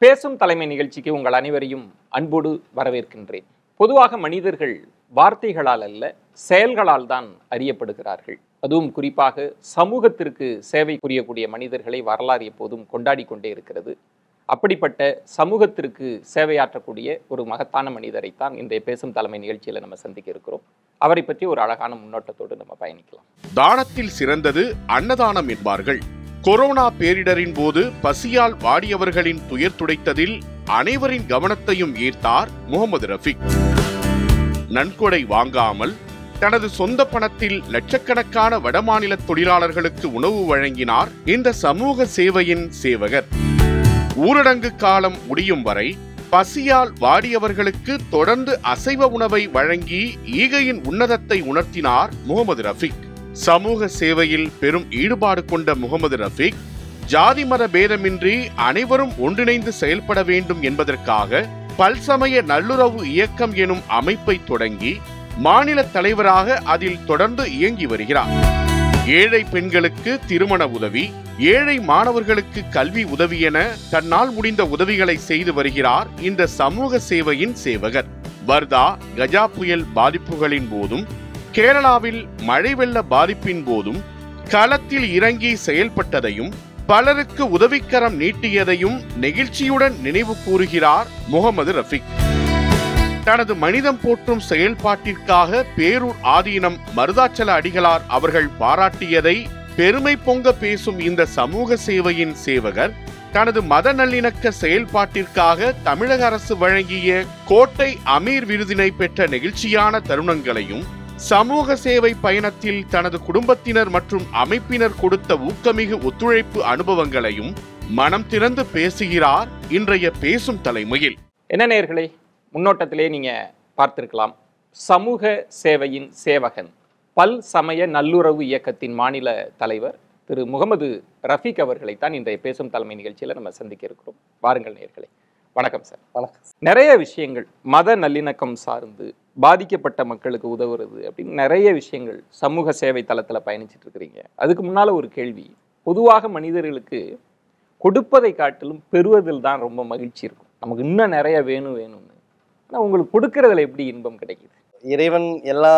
பேசும் தலைமை நிகழ்ச்சிக்கு உங்கள் அனைவரையும் அன்போடு வரவேற்கின்றேன். பொதுவாக மனிதர்கள் வார்த்தைகளால் அல்ல, செயல்களால் தான் அறியப்படுகிறார்கள். அதுவும் குறிப்பாக சமூகத்திற்கு சேவை புரியக்கூடிய மனிதர்களை வரலாறு எப்போதும் கொண்டாடி கொண்டே இருக்கிறது. அப்படிப்பட்ட சமூகத்திற்கு சேவையாற்றக்கூடிய ஒரு மகத்தான மனிதரைத்தான் இன்றைய பேசும் தலைமை நிகழ்ச்சியில் நம்ம சந்திக்க இருக்கிறோம். அவரை பற்றி ஒரு அழகான முன்னோட்டத்தோடு நம்ம பயணிக்கலாம். தானத்தில் சிறந்தது அன்னதானம் என்பார்கள். கொரோனா பேரிடரின் போது பசியால் வாடியவர்களின் துயர் துடைத்ததில் அனைவரின் கவனத்தையும் ஈர்த்தார் முகமது ரஃபீக். நன்கொடை வாங்காமல் தனது சொந்த பணத்தில் லட்சக்கணக்கான வடமாநில தொழிலாளர்களுக்கு உணவு வழங்கினார் இந்த சமூக சேவையின் சேவகர். ஊரடங்கு காலம் முடியும் வரை பசியால் வாடியவர்களுக்கு தொடர்ந்து அசைவ உணவை வழங்கி ஈகையின் உன்னதத்தை உணர்த்தினார் முகமது ரஃபீக். சமூக சேவையில் பெரும் ஈடுபாடு கொண்ட முகமது ரஃபீக் ஜாதி மத பேதமின்றி அனைவரும் ஒன்றிணைந்து செயல்பட வேண்டும் என்பதற்காக பல்சமய நல்லுறவு இயக்கம் எனும் அமைப்பை தொடங்கி மாநில தலைவராக அதில் தொடர்ந்து இயங்கி வருகிறார். ஏழை பெண்களுக்கு திருமண உதவி, ஏழை மாணவர்களுக்கு கல்வி உதவி என தன்னால் முடிந்த உதவிகளை செய்து வருகிறார் இந்த சமூக சேவையின் சேவகர். வர்தா, கஜா புயல் பாதிப்புகளின் போதும் கேரளாவில் மழை வெள்ள பாதிப்பின் போதும் களத்தில் இறங்கி செயல்பட்டதையும் பலருக்கு உதவிக்கரம் நீட்டியதையும் நெகிழ்ச்சியுடன் நினைவு கூறுகிறார் முகமது ரஃபீக். தனது மனிதம் போற்றும் செயல்பாட்டிற்காக பேரூர் ஆதீனம் மருதாச்சல அடிகளார் அவர்கள் பாராட்டியதை பெருமை பொங்க பேசும் இந்த சமூக சேவையின் சேவகர் தனது மத நல்லிணக்க செயல்பாட்டிற்காக தமிழக அரசு வழங்கிய கோட்டை அமீர் விருதினை பெற்ற நெகிழ்ச்சியான தருணங்களையும், சமூக சேவை பயணத்தில் தனது குடும்பத்தினர் மற்றும் அமைப்பினர் கொடுத்த ஊக்கமிகு ஒத்துழைப்பு அனுபவங்களையும் மனம் திறந்து பேசுகிறார் இன்றைய பேசும் தலைமையில். என்ன நேயர்களே, முன்னோட்டத்திலே நீங்க பார்த்திருக்கலாம், சமூக சேவையின் சேவகன், பல் சமய நல்லுறவு இயக்கத்தின் மாநில தலைவர் திரு முகமது ரஃபீக் அவர்களைத்தான் இன்றைய பேசும் தலைமை நிகழ்ச்சியில் நம்ம சந்திக்க இருக்கிறோம். வாருங்கள் நேயர்களே. வணக்கம் சார். வணக்கம். நிறைய விஷயங்கள் மத நல்லிணக்கம் சார்ந்து பாதிக்கப்பட்ட மக்களுக்கு உதவுறது அப்படின்னு நிறைய விஷயங்கள் சமூக சேவை தளத்தில் பயணிச்சுட்டு இருக்கிறீங்க. அதுக்கு முன்னால் ஒரு கேள்வி, பொதுவாக மனிதர்களுக்கு கொடுப்பதை காட்டிலும் பெறுவதில் தான் ரொம்ப மகிழ்ச்சி இருக்கும். நமக்கு இன்னும் நிறைய வேணும்னு. ஆனால் உங்களுக்கு கொடுக்கறதுல எப்படி இன்பம் கிடைக்குது? இறைவன் எல்லா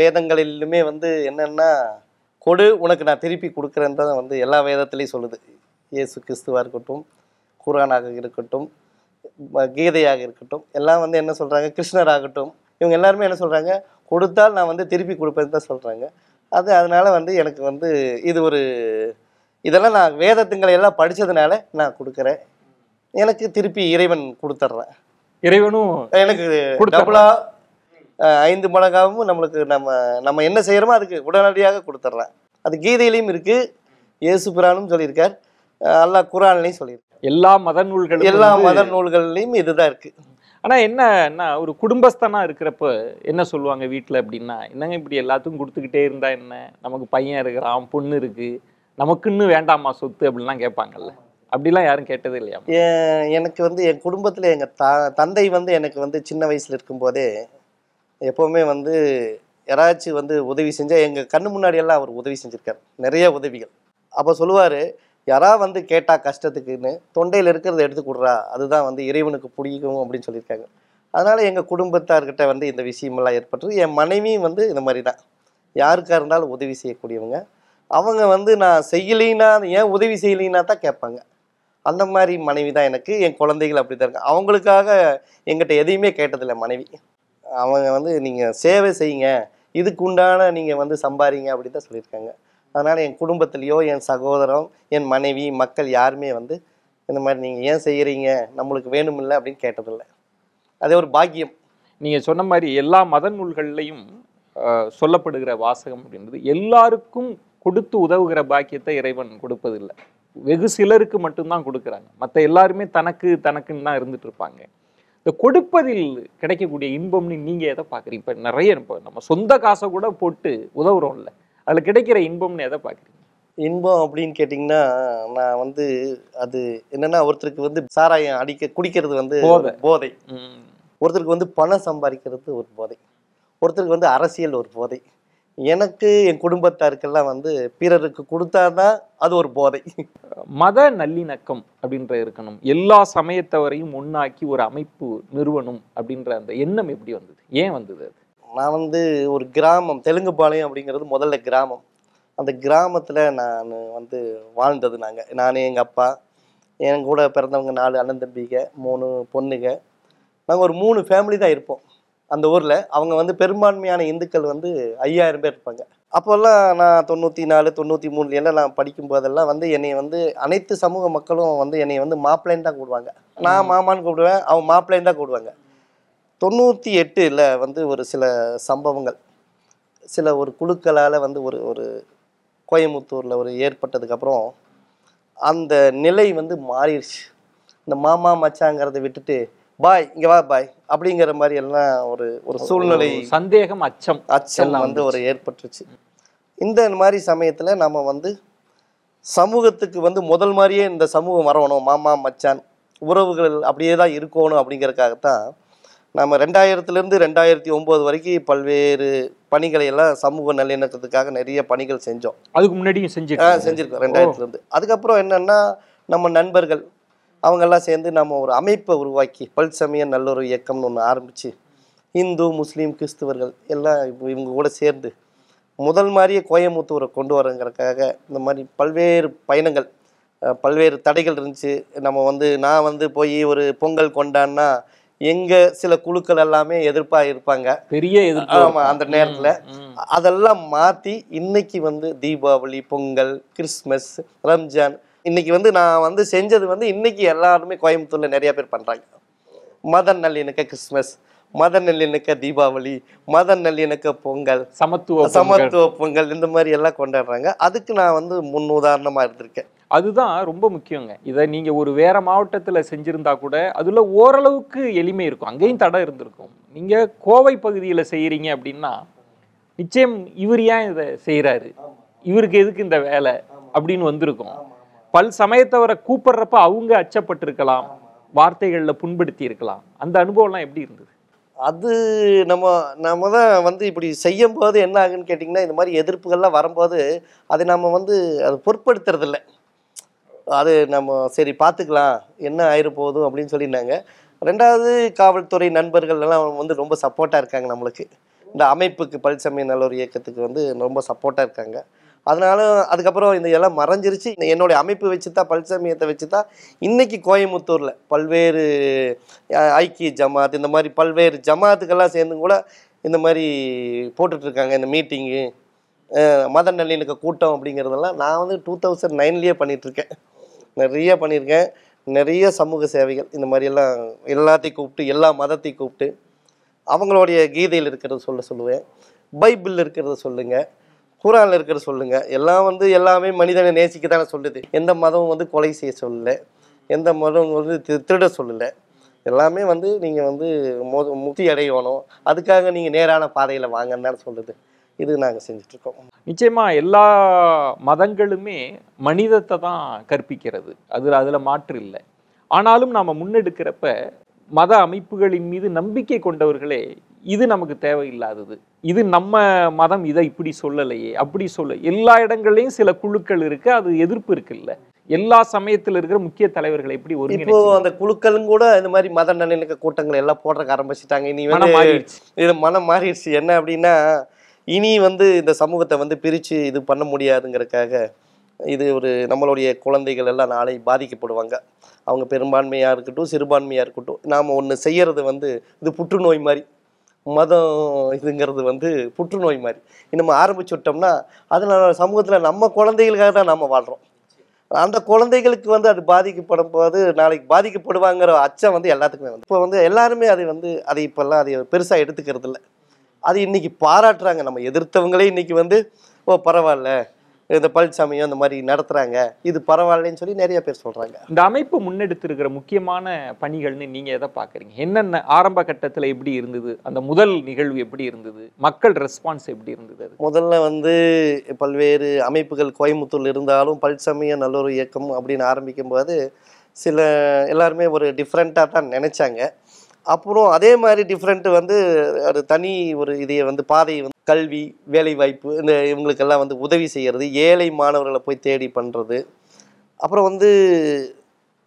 வேதங்களிலுமே என்னன்னா, கொடு உனக்கு நான் திருப்பி கொடுக்குறேன்னு தான் எல்லா வேதத்திலையும் சொல்லுது. இயேசு கிறிஸ்துவாக இருக்கட்டும், குர்ஆனாக இருக்கட்டும், கீதையாக இருக்கட்டும், எல்லாம் என்ன சொல்கிறாங்க, கிருஷ்ணராகட்டும், இவங்க எல்லாருமே என்ன சொல்கிறாங்க, கொடுத்தால் நான் திருப்பி கொடுப்பேன்னு தான் சொல்கிறாங்க. அதனால் எனக்கு இது ஒரு இதெல்லாம் நான் வேதத்துங்களை எல்லாம் படித்ததுனால நான் கொடுக்குறேன், எனக்கு திருப்பி இறைவன் கொடுத்துட்றேன். இறைவனும் எனக்கு டபுளாக 5 மடங்காகவும் நம்மளுக்கு நம்ம என்ன செய்கிறோமோ அதுக்கு உடனடியாக கொடுத்துட்றேன். அது கீதையிலையும் இருக்குது, இயேசு பிரானும் சொல்லியிருக்கார், அல்லாஹ் குர்ஆன்லையும் சொல்லியிருக்கார். எல்லா மத நூல்கள்லையும் இதுதான் இருக்குது. ஆனால் என்னன்னா, ஒரு குடும்பஸ்தனாக இருக்கிறப்ப என்ன சொல்லுவாங்க வீட்டில் அப்படின்னா, என்னங்க இப்படி எல்லாத்துக்கும் கொடுத்துக்கிட்டே இருந்தால் என்ன, நமக்கு பையன் இருக்கிறான், பொண்ணு இருக்குது, நமக்குன்னு வேண்டாமா சொத்து அப்படின்லாம் கேட்பாங்கல்ல. அப்படிலாம் யாரும் கேட்டதே இல்லையா? எனக்கு என் குடும்பத்தில் எங்கள் தந்தை எனக்கு சின்ன வயசில் இருக்கும்போதே எப்போவுமே யாராச்சும் உதவி செஞ்சால் எங்கள் கண்ணு முன்னாடியெல்லாம் அவர் உதவி செஞ்சுருக்கார், நிறைய உதவிகள். அப்போ சொல்லுவார், யாரா கேட்டால் கஷ்டத்துக்குன்னு தொண்டையில் இருக்கிறத எடுத்து கொடுறா, அதுதான் இறைவனுக்கு பிடிக்கும் அப்படின்னு சொல்லியிருக்காங்க. அதனால் எங்கள் குடும்பத்தார்கிட்ட இந்த விஷயமெல்லாம் ஏற்பட்டது. என் மனைவியும் இந்த மாதிரி தான், யாருக்காக இருந்தாலும் உதவி செய்யக்கூடியவங்க. அவங்க நான் செய்யலைன்னா, ஏன் உதவி செய்யலைன்னா தான் கேட்பாங்க. அந்த மாதிரி மனைவி தான் எனக்கு. என் குழந்தைகள் அப்படி தான் இருக்காங்க. அவங்களுக்காக எங்கிட்ட எதையுமே கேட்டதில்லை மனைவி. அவங்க நீங்கள் சேவை செய்யுங்க, இதுக்கு உண்டான நீங்கள் சம்பாதிங்க அப்படி தான் சொல்லியிருக்காங்க. அதனால் என் குடும்பத்துலேயோ என் சகோதரம், என் மனைவி, மக்கள் யாருமே இந்த மாதிரி நீங்கள் ஏன் செய்கிறீங்க, நம்மளுக்கு வேணுமில்லை அப்படின்னு கேட்டதில்லை. அதே ஒரு பாக்கியம். நீங்கள் சொன்ன மாதிரி எல்லா மத நூல்கள்லையும் சொல்லப்படுகிற வாசகம் அப்படின்றது, எல்லாருக்கும் கொடுத்து உதவுகிற பாக்கியத்தை இறைவன் கொடுப்பதில்லை, வெகு சிலருக்கு மட்டும்தான் கொடுக்குறாங்க. மற்ற எல்லாருமே தனக்குன்னு தான் இருந்துட்டு இருப்பாங்க. இந்த கொடுப்பதில் கிடைக்கக்கூடிய இன்பம்னு நீங்கள் எதை பார்க்குறீங்க? இப்போ நிறைய நம்ம சொந்த காசை கூட போட்டு உதவுறோம்ல, அதில் கிடைக்கிற இன்பம்னு எதை பார்க்குறீங்க? இன்பம் அப்படின்னு கேட்டிங்கன்னா, நான் அது என்னென்னா, ஒருத்தருக்கு சாராயம் குடிக்கிறது போதை, ஒருத்தருக்கு பணம் சம்பாதிக்கிறது ஒரு போதை, ஒருத்தருக்கு அரசியல் ஒரு போதை, எனக்கு என் குடும்பத்தாருக்கெல்லாம் வந்து பிறருக்கு கொடுத்தாதான் அது ஒரு போதை. மத நல்லிணக்கம் அப்படின்ற இருக்கணும், எல்லா சமயத்தவரையும் ஒண்ணாக்கி ஒரு அமைப்பு நிறுவனம் அப்படின்ற அந்த எண்ணம் எப்படி வந்தது, ஏன் வந்தது அது? நான் வந்து ஒரு கிராமம், தெலுங்குபாளையம் அப்படிங்கிறது முதல்ல கிராமம். அந்த கிராமத்தில் நான் வந்து வாழ்ந்தது. நான் எங்கள் அப்பா, என் கூட பிறந்தவங்க 4 அண்ணன் தம்பிங்க, 3 பொண்ணுங்க. நாங்கள் ஒரு 3 ஃபேமிலி தான் இருப்போம் அந்த ஊரில். அவங்க வந்து பெரும்பான்மையான இந்துக்கள் வந்து 5000 பேர் இருப்பாங்க. அப்போல்லாம் நான் 94 93 எல்லாம் நான் படிக்கும்போதெல்லாம் வந்து என்னை வந்து அனைத்து சமூக மக்களும் வந்து என்னை வந்து மாப்பிள்ளைன்னு தான் கூப்பிடுவாங்க. நான் மாமான்னு கூப்பிடுவேன், அவங்க மாப்பிள்ளைன்னு தான் கூப்பிடுவாங்க. 98ல் வந்து ஒரு சில சம்பவங்கள், சில ஒரு குழுக்களால் வந்து ஒரு ஒரு கோயம்புத்தூரில் ஒரு ஏற்பட்டதுக்கப்புறம் அந்த நிலை வந்து மாறிடுச்சு. இந்த மாமா மச்சாங்கிறத விட்டுட்டு பாய் இங்கே வா பாய் அப்படிங்கிற மாதிரி எல்லாம் ஒரு ஒரு சூழ்நிலை, சந்தேகம், அச்சம் வந்து ஒரு ஏற்பட்டுருச்சு. இந்த மாதிரி சமயத்தில் நம்ம வந்து சமூகத்துக்கு வந்து முதல் மாதிரியே இந்த சமூகம் வரணும், மாமா மச்சான் உறவுகள் அப்படியே தான் இருக்கணும் அப்படிங்கிறதுக்காகத்தான் நம்ம 2000லேருந்து 2009 வரைக்கும் பல்வேறு பணிகளை எல்லாம் சமூக நல்லிணக்கத்துக்காக நிறைய பணிகள் செஞ்சோம். அதுக்கு முன்னாடியும் செஞ்சுருக்கோம் 2000லேருந்து. அதுக்கப்புறம் என்னென்னா நம்ம நண்பர்கள் அவங்கெல்லாம் சேர்ந்து நம்ம ஒரு அமைப்பை உருவாக்கி பல்சமய நல்லொரு இயக்கம்னு ஒன்று ஆரம்பித்து இந்து முஸ்லீம் கிறிஸ்துவர்கள் எல்லாம் இவங்க கூட சேர்ந்து முதல் மாதிரியே கோயம்புத்தூரை கொண்டு வரங்கிறதுக்காக இந்த மாதிரி பல்வேறு பயணங்கள், பல்வேறு தடைகள் இருந்துச்சு. நம்ம வந்து நான் வந்து போய் ஒரு பொங்கல் கொண்டாடினா எங்கள் சில குழுக்கள் எல்லாமே எதிர்ப்பாக இருப்பாங்க, பெரிய எதிர்ப்பு. ஆமாம், அந்த நேரத்தில் அதெல்லாம் மாற்றி இன்னைக்கு வந்து தீபாவளி, பொங்கல், கிறிஸ்மஸ், ரம்ஜான், இன்னைக்கு வந்து நான் வந்து செஞ்சது வந்து இன்னைக்கு எல்லாருமே கோயம்புத்தூரில் நிறைய பேர் பண்ணுறாங்க. மத நல்லிணக்க கிறிஸ்மஸ், மத நல்லிணக்க தீபாவளி, மத நல்லிணக்க பொங்கல், சமத்துவ பொங்கல், இந்த மாதிரி எல்லாம் கொண்டாடுறாங்க. அதுக்கு நான் வந்து முன் உதாரணமாக இருந்திருக்கேன். அதுதான் ரொம்ப முக்கியங்க. இதை நீங்கள் ஒரு வேற மாவட்டத்தில் செஞ்சுருந்தா கூட அதில் ஓரளவுக்கு எளிமை இருக்கும், அங்கேயும் தடை இருந்திருக்கும். நீங்கள் கோவை பகுதியில் செய்கிறீங்க அப்படின்னா நிச்சயம் இவர் ஏன் இதை செய்கிறாரு, இவருக்கு எதுக்கு இந்த வேலை அப்படின்னு வந்திருக்கும். பல் சமயத்தவரை கூப்பிடுறப்ப அவங்க அச்சப்பட்டிருக்கலாம், வார்த்தைகளில் புண்படுத்தி இருக்கலாம். அந்த அனுபவம்லாம் எப்படி இருந்தது? அது நம்ம தான் வந்து இப்படி செய்யும் போது என்ன ஆகுன்னு கேட்டிங்கன்னா, இந்த மாதிரி எதிர்ப்புகள்லாம் வரும்போது அதை நம்ம வந்து அது பொருட்படுத்துறதில்ல. அது நம்ம சரி பார்த்துக்கலாம், என்ன ஆயிரு போதும் அப்படின்னு சொல்லியிருந்தாங்க. 2வது காவல்துறை நண்பர்கள் எல்லாம் வந்து ரொம்ப சப்போர்ட்டாக இருக்காங்க நம்மளுக்கு, இந்த அமைப்புக்கு பல்சமய நல்லொரு இயக்கத்துக்கு வந்து ரொம்ப சப்போர்ட்டாக இருக்காங்க. அதனால அதுக்கப்புறம் இந்த எல்லாம் மறைஞ்சிருச்சு. என்னுடைய அமைப்பு வச்சு தான், பல்சமயத்தை வச்சு தான் இன்னைக்கு கோயம்புத்தூரில் பல்வேறு ஐக்கிய ஜமாத், இந்த மாதிரி பல்வேறு ஜமாத்துக்கெல்லாம் சேர்ந்து கூட இந்த மாதிரி போட்டுட்ருக்காங்க. இந்த மீட்டிங்கு, மத நல்லிணக்க கூட்டம் அப்படிங்கிறதெல்லாம் நான் வந்து 2009லேயே பண்ணிகிட்ருக்கேன். நிறைய பண்ணியிருக்கேன். நிறைய சமூக சேவைகள் இந்த மாதிரியெல்லாம் எல்லாத்தையும் கூப்பிட்டு, எல்லா மதத்தையும் கூப்பிட்டு அவங்களுடைய கீதையில் இருக்கிறத சொல்லுவேன், பைபிளில் இருக்கிறத சொல்லுங்கள், குரானில் இருக்கிறத சொல்லுங்கள். எல்லாம் வந்து எல்லாமே மனிதனை நேசிக்க தானே சொல்லுது. எந்த மதமும் வந்து கொலை செய்ய சொல்லலை, எந்த மதம் வந்து திருட சொல்லலை. எல்லாமே வந்து நீங்கள் வந்து முக்தி அடையணும், அதுக்காக நீங்கள் நேரான பாதையில் வாங்கன்னு தானே சொல்லுது. இது நாங்கள் செஞ்சிட்ருக்கோம். நிச்சயமாக எல்லா மதங்களுமே மனிதத்தை தான் கற்பிக்கிறது, அதில் மாற்று இல்லை. ஆனாலும் நாம் முன்னெடுக்கிறப்ப மத அமைப்புகளின் மீது நம்பிக்கை கொண்டவர்களே இது நமக்கு தேவையில்லாதது, இது நம்ம மதம் இதை இப்படி சொல்லலையே, அப்படி எல்லா இடங்கள்லையும் சில குழுக்கள் இருக்கு, அது எதிர்ப்பு இருக்குல்ல. எல்லா சமயத்தில் இருக்கிற முக்கிய தலைவர்களை எப்படி இப்போ அந்த குழுக்களும் கூட இந்த மாதிரி மத நல்லிணக்க கூட்டங்கள் எல்லாம் போடுறதுக்கு ஆரம்பிச்சுட்டாங்க. இனி வந்து இது மனம் மாறிடுச்சு. என்ன அப்படின்னா, இனி வந்து இந்த சமூகத்தை வந்து பிரித்து இது பண்ண முடியாதுங்கிறதுக்காக இது ஒரு நம்மளுடைய குழந்தைகள் எல்லாம் நாளை பாதிக்கப்படுவாங்க. அவங்க பெரும்பான்மையாக இருக்கட்டும், சிறுபான்மையாக இருக்கட்டும். நாம் ஒன்று செய்கிறது வந்து இது புற்றுநோய் மாதிரி, மதம் இதுங்கிறது வந்து புற்றுநோய் மாதிரி. நம்ம ஆரம்பிச்சுட்டோம்னா அதனால சமூகத்தில் நம்ம குழந்தைகளுக்காக தான் நம்ம வாழ்கிறோம். அந்த குழந்தைகளுக்கு வந்து அது பாதிக்கப்படும் போது நாளைக்கு பாதிக்கப்படுவாங்கிற அச்சம் வந்து எல்லாத்துக்குமே வந்து இப்போ வந்து எல்லாருமே அதை இப்போல்லாம் அதை பெருசாக எடுத்துக்கிறது இல்லை. அது இன்னைக்கு பாராட்டுறாங்க. நம்ம எதிர்த்தவங்களே இன்னைக்கு வந்து ஓ பரவாயில்ல, இந்த பல்சமயம் இந்த மாதிரி நடத்துகிறாங்க, இது பரவாயில்லன்னு சொல்லி நிறைய பேர் சொல்கிறாங்க. இந்த அமைப்பு முன்னெடுத்திருக்கிற முக்கியமான பணிகள்னு நீங்கள் எதை பார்க்குறீங்க? என்னென்ன ஆரம்ப கட்டத்தில் எப்படி இருந்தது, அந்த முதல் நிகழ்வு எப்படி இருந்தது, மக்கள் ரெஸ்பான்ஸ் எப்படி இருந்தது? அது முதல்ல வந்து பல்வேறு அமைப்புகள் கோயம்புத்தூரில் இருந்தாலும் பல்சமய நல்லொரு இயக்கம் அப்படின்னு ஆரம்பிக்கும் போது எல்லாருமே ஒரு டிஃப்ரெண்ட்டாக தான் நினச்சாங்க. அப்புறம் அதே மாதிரி டிஃப்ரெண்ட்டு வந்து ஒரு தனி ஒரு இதையை வந்து பாதையை வந்து கல்வி, வேலைவாய்ப்பு இந்த இவங்களுக்கெல்லாம் வந்து உதவி செய்கிறது, ஏழை மாணவர்களை போய் தேடி பண்ணுறது. அப்புறம் வந்து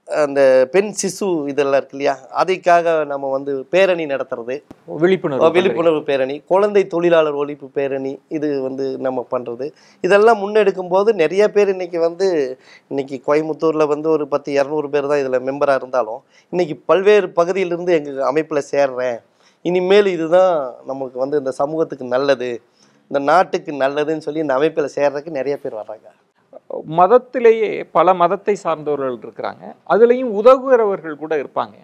அந்த பெண் சிசு இதெல்லாம் இருக்கு இல்லையா, அதுக்காக நம்ம வந்து பேரணி நடத்துறது, விழிப்புணர்வு பேரணி, குழந்தை தொழிலாளர் ஒழிப்பு பேரணி, இது வந்து நம்ம பண்ணுறது. இதெல்லாம் முன்னெடுக்கும் போது நிறைய பேர் இன்னைக்கு கோயம்புத்தூரில் வந்து ஒரு 10-200 பேர் தான் இதில் மெம்பராக இருந்தாலும், இன்னைக்கு பல்வேறு பகுதியிலிருந்து எங்கள் அமைப்பில் சேர்றேன், இனிமேல் இதுதான் நமக்கு வந்து இந்த சமூகத்துக்கு நல்லது, இந்த நாட்டுக்கு நல்லதுன்னு சொல்லி இந்த அமைப்பில் சேர்றதுக்கு நிறைய பேர் வர்றாங்க. மதத்திலேயே பல மதத்தை சார்ந்தவர்கள் இருக்கிறாங்க, அதுலேயும் உதவுகிறவர்கள் கூட இருப்பாங்க.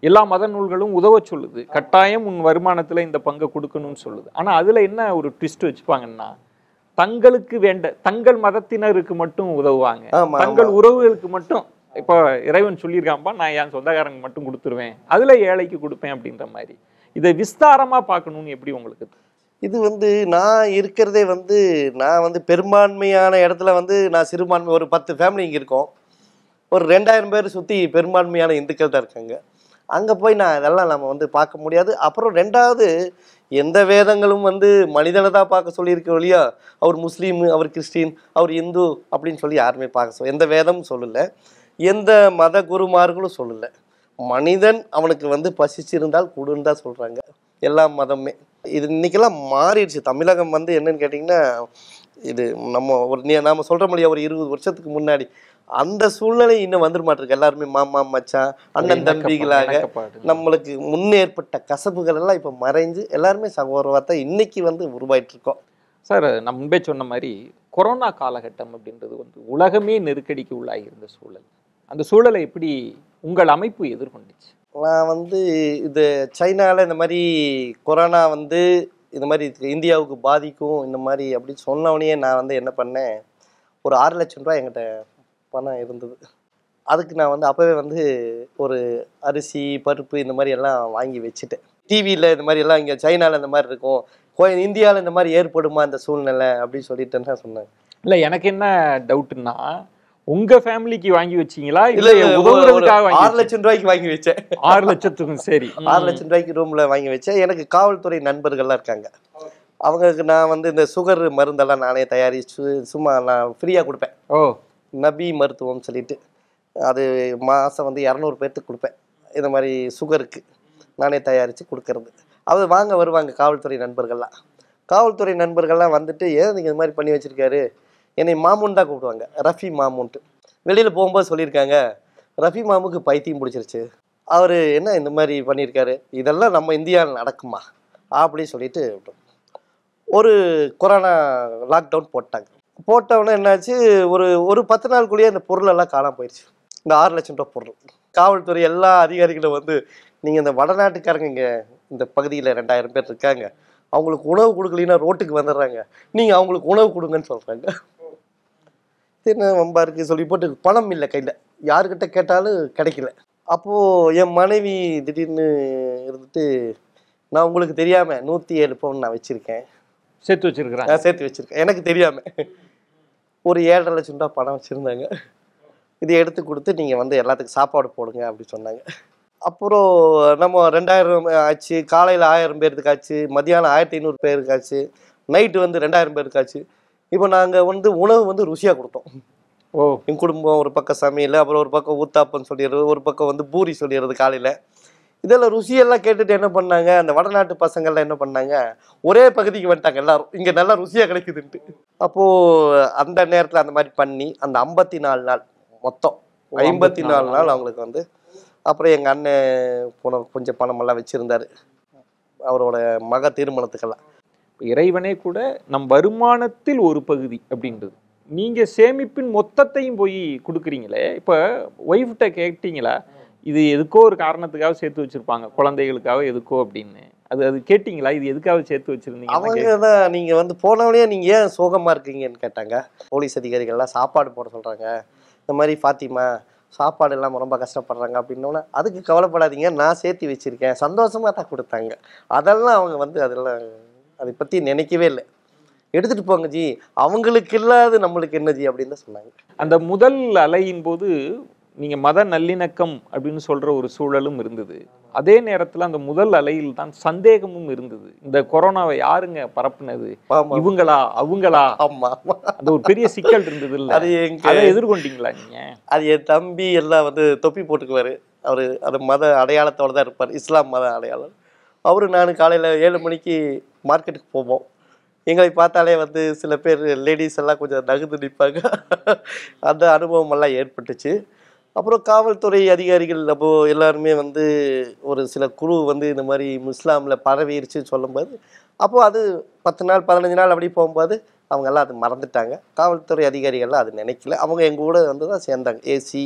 எல்லா மத நூல்களும் உதவ சொல்லுது, கட்டாயம் உன் வருமானத்தில் இந்த பங்கை கொடுக்கணும்னு சொல்லுது. ஆனால் அதில் என்ன ஒரு ட்விஸ்ட் வச்சுப்பாங்கன்னா, தங்களுக்கு தங்கள் மதத்தினருக்கு மட்டும் உதவுவாங்க, தங்கள் உறவுகளுக்கு மட்டும். இப்போ இறைவன் சொல்லியிருக்காம்பா, நான் என் சொந்தக்காரங்க மட்டும் கொடுத்துருவேன், அதில் ஏழைக்கு கொடுப்பேன் அப்படின்ற மாதிரி. இதை விஸ்தாரமாக பார்க்கணும்னு எப்படி உங்களுக்கு? இது வந்து நான் இருக்கிறதே வந்து நான் வந்து பெரும்பான்மையான இடத்துல வந்து நான் சிறுபான்மை ஒரு 10 ஃபேமிலி இங்கே இருக்கோம், ஒரு 2000 பேர் சுற்றி பெரும்பான்மையான இந்துக்கள் தான் இருக்காங்க. அங்கே போய் நான் இதெல்லாம் நம்ம வந்து பார்க்க முடியாது. அப்புறம் ரெண்டாவது, எந்த வேதங்களும் வந்து மனிதனை தான் பார்க்க சொல்லியிருக்க ஒழியா அவர் முஸ்லீம், அவர் கிறிஸ்டின், அவர் இந்து அப்படின்னு சொல்லி யாருமே பார்க்க எந்த வேதமும் சொல்லலை, எந்த மத குருமார்களும் சொல்லலை. மனிதன் அவனுக்கு வந்து பசிச்சிருந்தால் கொடுன்னு தான் சொல்கிறாங்க எல்லா மதமே. இது இன்னைக்கெல்லாம் மாறிடுச்சு. தமிழகம் வந்து என்னன்னு கேட்டிங்கன்னா, இது நாம சொல்கிற முடியாது, ஒரு 20 வருஷத்துக்கு முன்னாடி அந்த சூழ்நிலை இன்னும் வந்துட மாட்டிருக்கு. எல்லாருமே மாமா மச்சான் அண்ணன் தம்பிகளாக நம்மளுக்கு முன்னேற்பட்ட கசப்புகள் எல்லாம் இப்போ மறைஞ்சு எல்லாருமே சகோதரத்தை இன்னைக்கு வந்து உருவாயிட்டு இருக்கோம். சார், நான் முன்பே சொன்ன மாதிரி கொரோனா காலகட்டம் அப்படின்றது வந்து உலகமே நெருக்கடிக்கு உள்ளாகி இருந்த சூழல். அந்த சூழலை எப்படி உங்கள் அமைப்பு எதிர்கொண்டுச்சு? நான் வந்து இது சைனாவில் இந்த மாதிரி கொரோனா வந்து இந்த மாதிரி இந்தியாவுக்கு பாதிக்கும் இந்த மாதிரி அப்படின்னு சொன்னவனையே நான் வந்து என்ன பண்ணேன், ஒரு 6 லட்சம் ரூபா என்கிட்ட பணம் இருந்தது. அதுக்கு நான் வந்து அப்போவே வந்து ஒரு அரிசி பருப்பு இந்த மாதிரி எல்லாம் வாங்கி வச்சுட்டேன். டிவியில் இந்த மாதிரி எல்லாம் இங்கே சைனாவில் இந்த மாதிரி இருக்கும், இந்தியாவில் இந்த மாதிரி ஏற்படுமா இந்த சூழ்நிலை அப்படின்னு சொல்லிட்டு தான் சொன்னேன். இல்லை, எனக்கு என்ன டவுட்னா, உங்க ஃபேமிலிக்கு வாங்கி வச்சீங்களா இல்ல உதவுறதுக்காக? 6 லட்சம் ரூபாய்க்கு வாங்கி வச்சேன். 6 லட்சத்துக்கும் சரி, 6 லட்சம் ரூபாய்க்கு ரூம்ல வாங்கி வச்சேன். எனக்கு காவல்துறை நண்பர்கள்லாம் இருக்காங்க, அவங்களுக்கு நான் வந்து இந்த சுகர் மருந்தெல்லாம் நானே தயாரிச்சு சும்மா நான் ஃப்ரீயாக கொடுப்பேன். நபி மருத்துவம் சொல்லிட்டு அது மாதம் வந்து 200 பேர்த்துக்கு கொடுப்பேன். இந்த மாதிரி சுகருக்கு நானே தயாரித்து கொடுக்கறது. அது வாங்க வருவாங்க காவல்துறை நண்பர்கள்லாம். காவல்துறை நண்பர்கள்லாம் வந்துட்டு, ஏன் நீங்கள் இது மாதிரி பண்ணி வச்சுருக்காரு, என்னை மாமூன் தான் கூப்பிடுவாங்க, ரஃபி மாமூன்ட்டு. வெளியில் போகும்போது சொல்லியிருக்காங்க, ரஃபி மாமுக்கு பைத்தியம் பிடிச்சிருச்சு, அவர் என்ன இந்த மாதிரி பண்ணியிருக்காரு, இதெல்லாம் நம்ம இந்தியாவில் நடக்குமா அப்படி சொல்லிட்டு ஒரு கொரோனா லாக்டவுன் போட்டாங்க. போட்டவுடனே என்னாச்சு, ஒரு 10 நாளுக்குள்ளேயே அந்த பொருளெல்லாம் காணாமல் போயிடுச்சு. இந்த 6 லட்சம் ரூபா பொருள். காவல்துறை எல்லா அதிகாரிகளும் வந்து, நீங்கள் இந்த வடநாட்டுக்காரங்க இங்கே இந்த பகுதியில் 2000 பேர் இருக்காங்க, அவங்களுக்கு உணவு கொடுக்கலன்னா ரோட்டுக்கு வந்துடுறாங்க, நீங்கள் அவங்களுக்கு உணவு கொடுங்கன்னு சொல்கிறாங்க. என்ன வம்பா இருக்குது சொல்லி போட்டு பணம் இல்லை கையில், யாருக்கிட்ட கேட்டாலும் கிடைக்கல. அப்போது என் மனைவி திடீர்னு இருந்துட்டு, நான் உங்களுக்கு தெரியாமல் 107 பவுன் நான் வச்சுருக்கேன், சேர்த்து வச்சுருக்கிறேன், சேர்த்து வச்சுருக்கேன், எனக்கு தெரியாமல் ஒரு 7.5 லட்சம் ரூபா பணம் வச்சுருந்தாங்க. இதை எடுத்து கொடுத்து நீங்கள் வந்து எல்லாத்துக்கும் சாப்பாடு போடுங்க அப்படி சொன்னாங்க. அப்புறம் நம்ம 2000 ஆச்சு, காலையில் 1000 பேருக்கு ஆச்சு, மதியானம் 1500 பேருக்கு ஆச்சு, நைட்டு வந்து 2000 பேருக்கு ஆச்சு. இப்போ நாங்கள் வந்து உணவு வந்து ருசியாக கொடுத்தோம். என் குடும்பம் ஒரு பக்கம் சமையல், அப்புறம் ஒரு பக்கம் ஊத்தாப்பன்னு சொல்லிடுறது, ஒரு பக்கம் வந்து பூரி சொல்லிடுறது காலையில். இதெல்லாம் ருசியெல்லாம் கேட்டுட்டு என்ன பண்ணாங்க, அந்த வடநாட்டு பசங்கள்லாம் என்ன பண்ணாங்க, ஒரே பகுதிக்கு வந்துட்டாங்க எல்லாரும், இங்கே நல்லா ருசியாக கிடைக்குதுன்ட்டு. அப்போது அந்த நேரத்தில் அந்த மாதிரி பண்ணி அந்த 54 நாள் மொத்தம் 54 நாள் அவங்களுக்கு வந்து. அப்புறம் எங்கள் அண்ணன் கொஞ்சம் பணமெல்லாம் வச்சுருந்தார் அவரோட மக திருமணத்துக்கெல்லாம். இறைவனே கூட நம் வருமானத்தில் ஒரு பகுதி அப்படின்றது, நீங்கள் சேமிப்பின் மொத்தத்தையும் போய் கொடுக்குறீங்களே. இப்போ ஒய்ஃப்கிட்ட கேட்டீங்களா, இது எதுக்கோ ஒரு காரணத்துக்காக சேர்த்து வச்சுருப்பாங்க, குழந்தைகளுக்காக எதுக்கோ அப்படின்னு, அது கேட்டிங்களா, இது எதுக்காக சேர்த்து வச்சுருந்தீங்க? அவங்க தான் நீங்கள் வந்து போனவனே நீங்கள் ஏன் சோகமாக இருக்கீங்கன்னு கேட்டாங்க. போலீஸ் அதிகாரிகள்லாம் சாப்பாடு போட சொல்கிறாங்க, இந்த மாதிரி ஃபாத்திமா சாப்பாடு இல்லாமல் ரொம்ப கஷ்டப்படுறாங்க அப்படின்னோன்னா, அதுக்கு கவலைப்படாதீங்க, நான் சேர்த்து வச்சுருக்கேன், சந்தோஷமாக தான் கொடுத்தாங்க. அதெல்லாம் அவங்க வந்து அதை பற்றி நினைக்கவே இல்லை. எடுத்துகிட்டு போங்க ஜி, அவங்களுக்கு இல்லாது நம்மளுக்கு என்ன ஜி அப்படின்னு தான் சொன்னாங்க. அந்த முதல் அலையின் போது நீங்கள் மத நல்லிணக்கம் அப்படின்னு சொல்கிற ஒரு சூழலும் இருந்தது. அதே நேரத்துல அந்த முதல் அலையில் தான் சந்தேகமும் இருந்தது. இந்த கொரோனாவை யாருங்க பரப்புனது, ஆமா இவங்களா அவங்களா, ஆமா ஆமா. அது ஒரு பெரிய சிக்கல் இருந்தது இல்ல? அது எங்க அதை எதிர்கொண்டீங்களா நீங்க? அது என் தம்பி எல்லாம் வந்து தொப்பி போட்டுக்குவாரு. அவரு அது மத அடையாளத்தோட தான் இருப்பார், இஸ்லாம் மத அடையாளம். அவரு நானும் காலையில 7 மணிக்கு மார்க்கெட்டுக்கு போவோம். எங்களை பார்த்தாலே வந்து சில பேர் லேடிஸ் எல்லாம் கொஞ்சம் நகுந்து நிற்பாங்க. அந்த அனுபவம் எல்லாம் ஏற்பட்டுச்சு. அப்புறம் காவல்துறை அதிகாரிகள் அப்போ எல்லாருமே வந்து ஒரு சில குழு வந்து இந்த மாதிரி இஸ்லாமில் பரவிருச்சுன்னு சொல்லும்போது, அப்போ அது 10 நாள் 15 நாள் அப்படி போகும்போது அவங்க எல்லாம் அது மறந்துட்டாங்க. காவல்துறை அதிகாரிகள்லாம் அது நினைக்கல. அவங்க எங்கள் கூட வந்து தான் சேர்ந்தாங்க. ஏசி,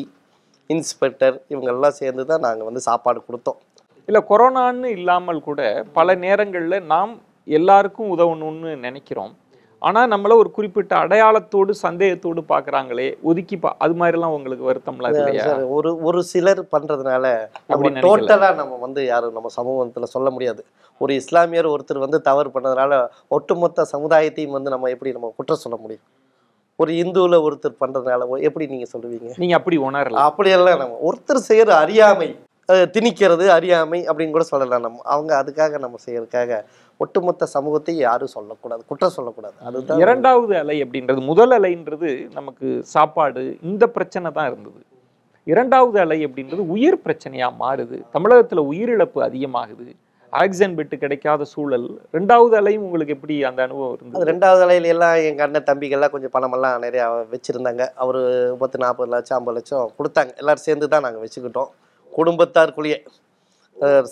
இன்ஸ்பெக்டர் இவங்கெல்லாம் சேர்ந்து தான் நாங்கள் வந்து சாப்பாடு கொடுத்தோம். இல்ல கொரோனான்னு இல்லாமல் கூட பல நேரங்கள்ல நாம் எல்லாருக்கும் உதவணும்னு நினைக்கிறோம். ஆனா நம்மள ஒரு குறிப்பிட்ட அடையாளத்தோடு சந்தேகத்தோடு பாக்குறாங்களே, ஒதுக்கி அது மாதிரிலாம் உங்களுக்கு வருத்தம்லாம் இல்லையா? சார் ஒரு சிலர் பண்றதுனால அப்படி நம்ம நினைக்கல. டோட்டலா நம்ம வந்து யாரும் நம்ம சமூகத்துல சொல்ல முடியாது. ஒரு இஸ்லாமியர் ஒருத்தர் வந்து தவறு பண்ணதுனால ஒட்டுமொத்த சமுதாயத்தையும் வந்து நம்ம எப்படி நம்ம குற்றம் சொல்ல முடியும்? ஒரு இந்துவில் ஒருத்தர் பண்றதுனால எப்படி நீங்க சொல்லுவீங்க? நீங்க அப்படி உணரல? அப்படியெல்லாம் நம்ம ஒருத்தர் செய்யற அறியாமை, திணிக்கிறது அறியாமை அப்படின்னு கூட சொல்லலாம். நம்ம அவங்க அதுக்காக நம்ம செய்யறதுக்காக ஒட்டுமொத்த சமூகத்தை யாரும் சொல்லக்கூடாது, குற்றம் சொல்லக்கூடாது. அதுதான் இரண்டாவது அலை அப்படின்றது, முதல் அலைன்றது நமக்கு சாப்பாடு இந்த பிரச்சனை தான் இருந்தது. இரண்டாவது அலை அப்படின்றது உயிர் பிரச்சனையா மாறுது. தமிழகத்துல உயிரிழப்பு அதிகமாகுது, ஆக்சிஜன் பெட்டு கிடைக்காத சூழல். ரெண்டாவது அலையும் உங்களுக்கு எப்படி அந்த அனுபவம் இருந்தது? அது 2வது அலையில எல்லாம் எங்க அண்ணன் தம்பிகள்லாம் கொஞ்சம் பணமெல்லாம் நிறையா வச்சிருந்தாங்க. அவர் 30 40 லட்சம் 50 லட்சம் கொடுத்தாங்க. எல்லாரும் சேர்ந்து தான் நாங்கள் வச்சுக்கிட்டோம். குடும்பத்தாருக்குள்ளேயே